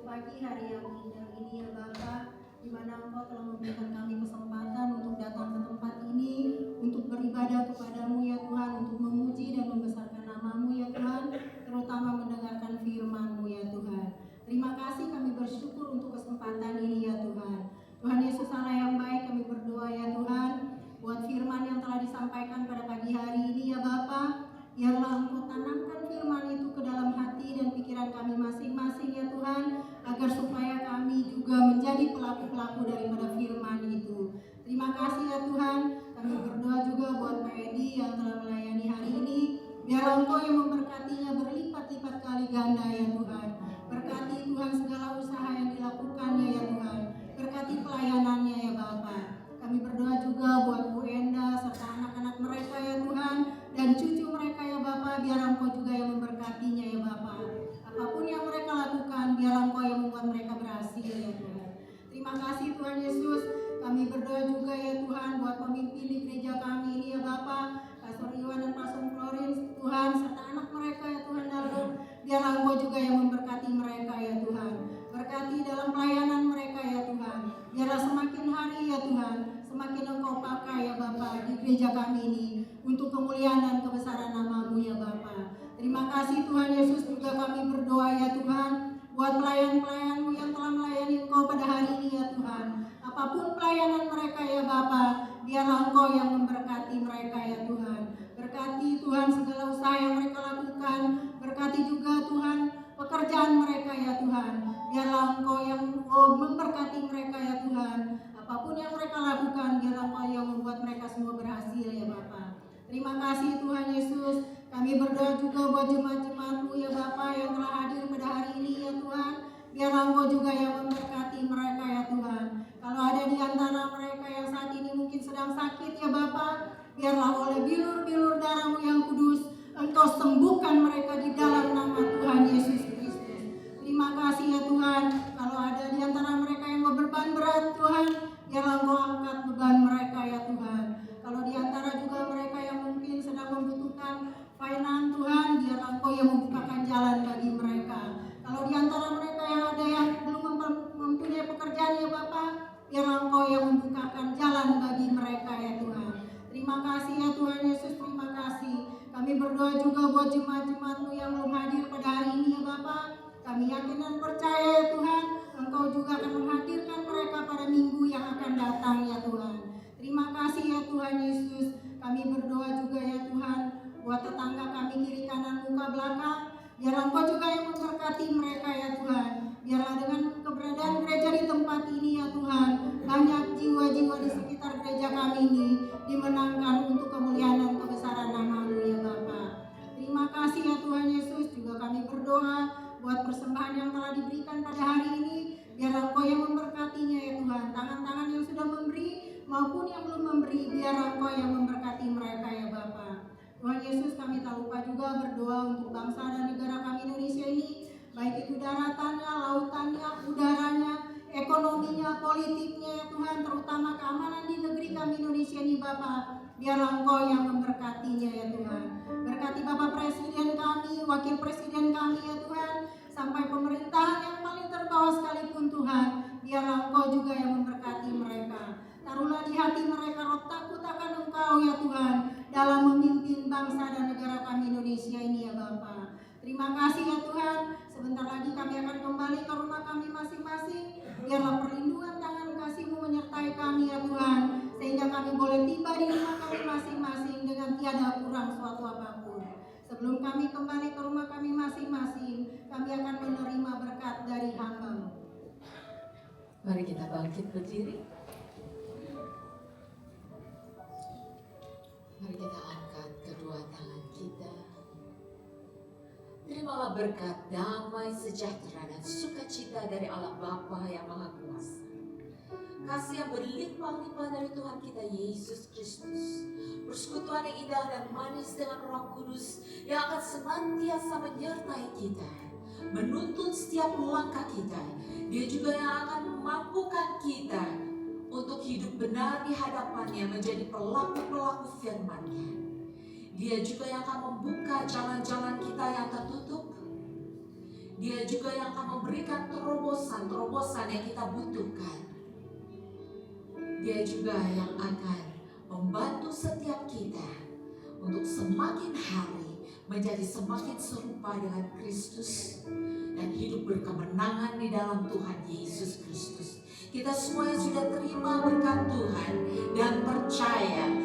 pagi hari yang indah ini ya Bapa, di mana Engkau telah memberikan kami kesempatan untuk datang ke tempat ini, untuk beribadah kepadamu ya Tuhan, untuk memuji dan membesarkan nama-Mu ya Tuhan, terutama mendengarkan firman-Mu ya Tuhan. Terima kasih, kami bersyukur untuk kesempatan ini ya Tuhan. Tuhan Yesus Allah yang baik, kami berdoa ya Tuhan, buat firman yang telah disampaikan pada pagi hari ini ya Bapa. Biarlah Engkau tanamkan firman itu ke dalam hati dan pikiran kami masing-masing ya Tuhan, agar supaya kami juga menjadi pelaku-pelaku daripada firman itu. Terima kasih ya Tuhan. Kami berdoa juga buat Pak Edi yang telah melayani hari ini. Biar Engkau yang memberkatinya berlipat-lipat kali ganda ya Tuhan. Berkati Tuhan segala usaha yang dilakukannya ya Tuhan. Berkati pelayanannya ya Bapa. Kami berdoa juga buat Bu Enda serta anak-anak mereka ya Tuhan, dan cucu mereka ya Bapa, biar Engkau juga yang memberkatinya ya Bapa. Apapun yang mereka lakukan, biar Engkau yang membuat mereka berhasil ya Tuhan. Terima kasih Tuhan Yesus. Kami berdoa juga ya Tuhan buat pemimpin di gereja kami ini ya Bapa, Pastor Iwan dan Pastor Florin Tuhan, serta anak mereka ya Tuhan dalam. Biar Engkau juga yang memberkati mereka ya Tuhan. Berkati dalam pelayanan mereka ya Tuhan. Biarlah semakin hari ya Tuhan, semakin Engkau pakai ya Bapa di gereja kami ini untuk kemuliaan dan kebesaran nama-Mu ya Bapa. Terima kasih Tuhan Yesus, juga kami berdoa ya Tuhan buat pelayan-pelayan-Mu yang telah melayani Engkau pada hari ini ya Tuhan. Apapun pelayanan mereka ya Bapa, biarlah Engkau yang memberkati mereka ya Tuhan. Berkati Tuhan segala usaha yang mereka lakukan, berkati juga Tuhan pekerjaan mereka ya Tuhan. Biarlah Engkau yang memberkati mereka ya Tuhan. Apapun yang mereka lakukan, biarlah Engkau yang membuat mereka semua berhasil ya Bapa. Terima kasih Tuhan Yesus. Kami berdoa juga buat jemaat-jemaat-Mu ya Bapa yang telah hadir pada hari ini ya Tuhan. Biarlah Engkau juga yang memberkati mereka ya Tuhan. Kalau ada di antara mereka yang saat ini mungkin sedang sakit ya Bapa, biarlah oleh bilur-bilur darah-Mu yang kudus, Engkau sembuhkan mereka di dalam nama Tuhan Yesus Kristus. Terima kasih ya Tuhan. Kalau ada di antara mereka yang beban berat Tuhan, biarlah Engkau angkat beban mereka ya Tuhan. Kalau di antara juga mereka yang mungkin sedang membutuhkan finance Tuhan, biarlah Engkau yang membukakan jalan bagi mereka. Kalau di antara mereka yang ada yang belum mempunyai pekerjaan ya Bapa, biarlah Engkau yang membukakan jalan bagi mereka ya Tuhan. Terima kasih ya Tuhan Yesus, terima kasih. Kami berdoa juga buat jemaat-jemaat-Mu yang belum hadir pada hari ini ya Bapa. Kami yakin dan percaya ya Tuhan, Engkau juga akan menghadirkan mereka pada minggu yang akan datang ya Tuhan. Terima kasih ya Tuhan Yesus. Kami berdoa juga ya Tuhan buat tetangga kami kiri kanan muka belakang. Biar Engkau juga yang memberkati mereka ya Tuhan. Biarlah dengan keberadaan gereja di tempat ini ya Tuhan, banyak jiwa-jiwa di sekitar gereja kami ini dimenangkan untuk kemuliaan dan kebesaran nama-Mu ya Bapa. Terima kasih ya Tuhan Yesus. Juga kami berdoa buat persembahan yang telah diberikan pada hari ini. Biar Engkau yang memberkatinya ya Tuhan. Tangan-tangan yang sudah memberi maupun yang belum memberi, biar Engkau yang memberkati mereka ya Bapa. Tuhan Yesus, kami tak lupa juga berdoa untuk bangsa dan negara kami Indonesia ini, baik itu daratannya, lautannya, udaranya, ekonominya, politiknya ya Tuhan, terutama keamanan di negeri kami Indonesia ini Bapa. Biar Engkau yang memberkatinya ya Tuhan. Berkati Bapak Presiden kami, Wakil Presiden kami ya Tuhan, sampai pemerintahan yang paling terbawah sekalipun Tuhan. Biar Engkau juga yang memberkati mereka. Taruhlah di hati mereka roh takut akan Engkau ya Tuhan, dalam memimpin bangsa dan negara kami Indonesia ini ya Bapa. Terima kasih ya Tuhan. Sebentar lagi kami akan kembali ke rumah kami masing-masing. Biarlah perlindungan tangan kasih-Mu menyertai kami ya Tuhan, sehingga kami boleh tiba di rumah kami masing-masing dengan tiada kurang suatu apapun. Sebelum kami kembali ke rumah kami masing-masing, kami akan menerima berkat dari hamba-Mu. Mari kita bangkit berdiri. Mari kita angkat kedua tangan kita. Terimalah berkat damai, sejahtera, dan sukacita dari Allah Bapa yang Maha Kuasa. Kasih yang berlimpah-limpah dari Tuhan kita Yesus Kristus. Persekutuan yang indah dan manis dengan Roh Kudus yang akan senantiasa menyertai kita, menuntun setiap langkah kita. Dia juga yang akan memampukan kita untuk hidup benar di hadapannya, menjadi pelaku-pelaku firman-Nya. Dia juga yang akan membuka jalan-jalan kita yang tertutup. Dia juga yang akan memberikan terobosan yang kita butuhkan. Dia juga yang akan membantu setiap kita untuk semakin hari menjadi semakin serupa dengan Kristus dan hidup berkemenangan di dalam Tuhan Yesus Kristus. Kita semua yang sudah terima berkat Tuhan dan percaya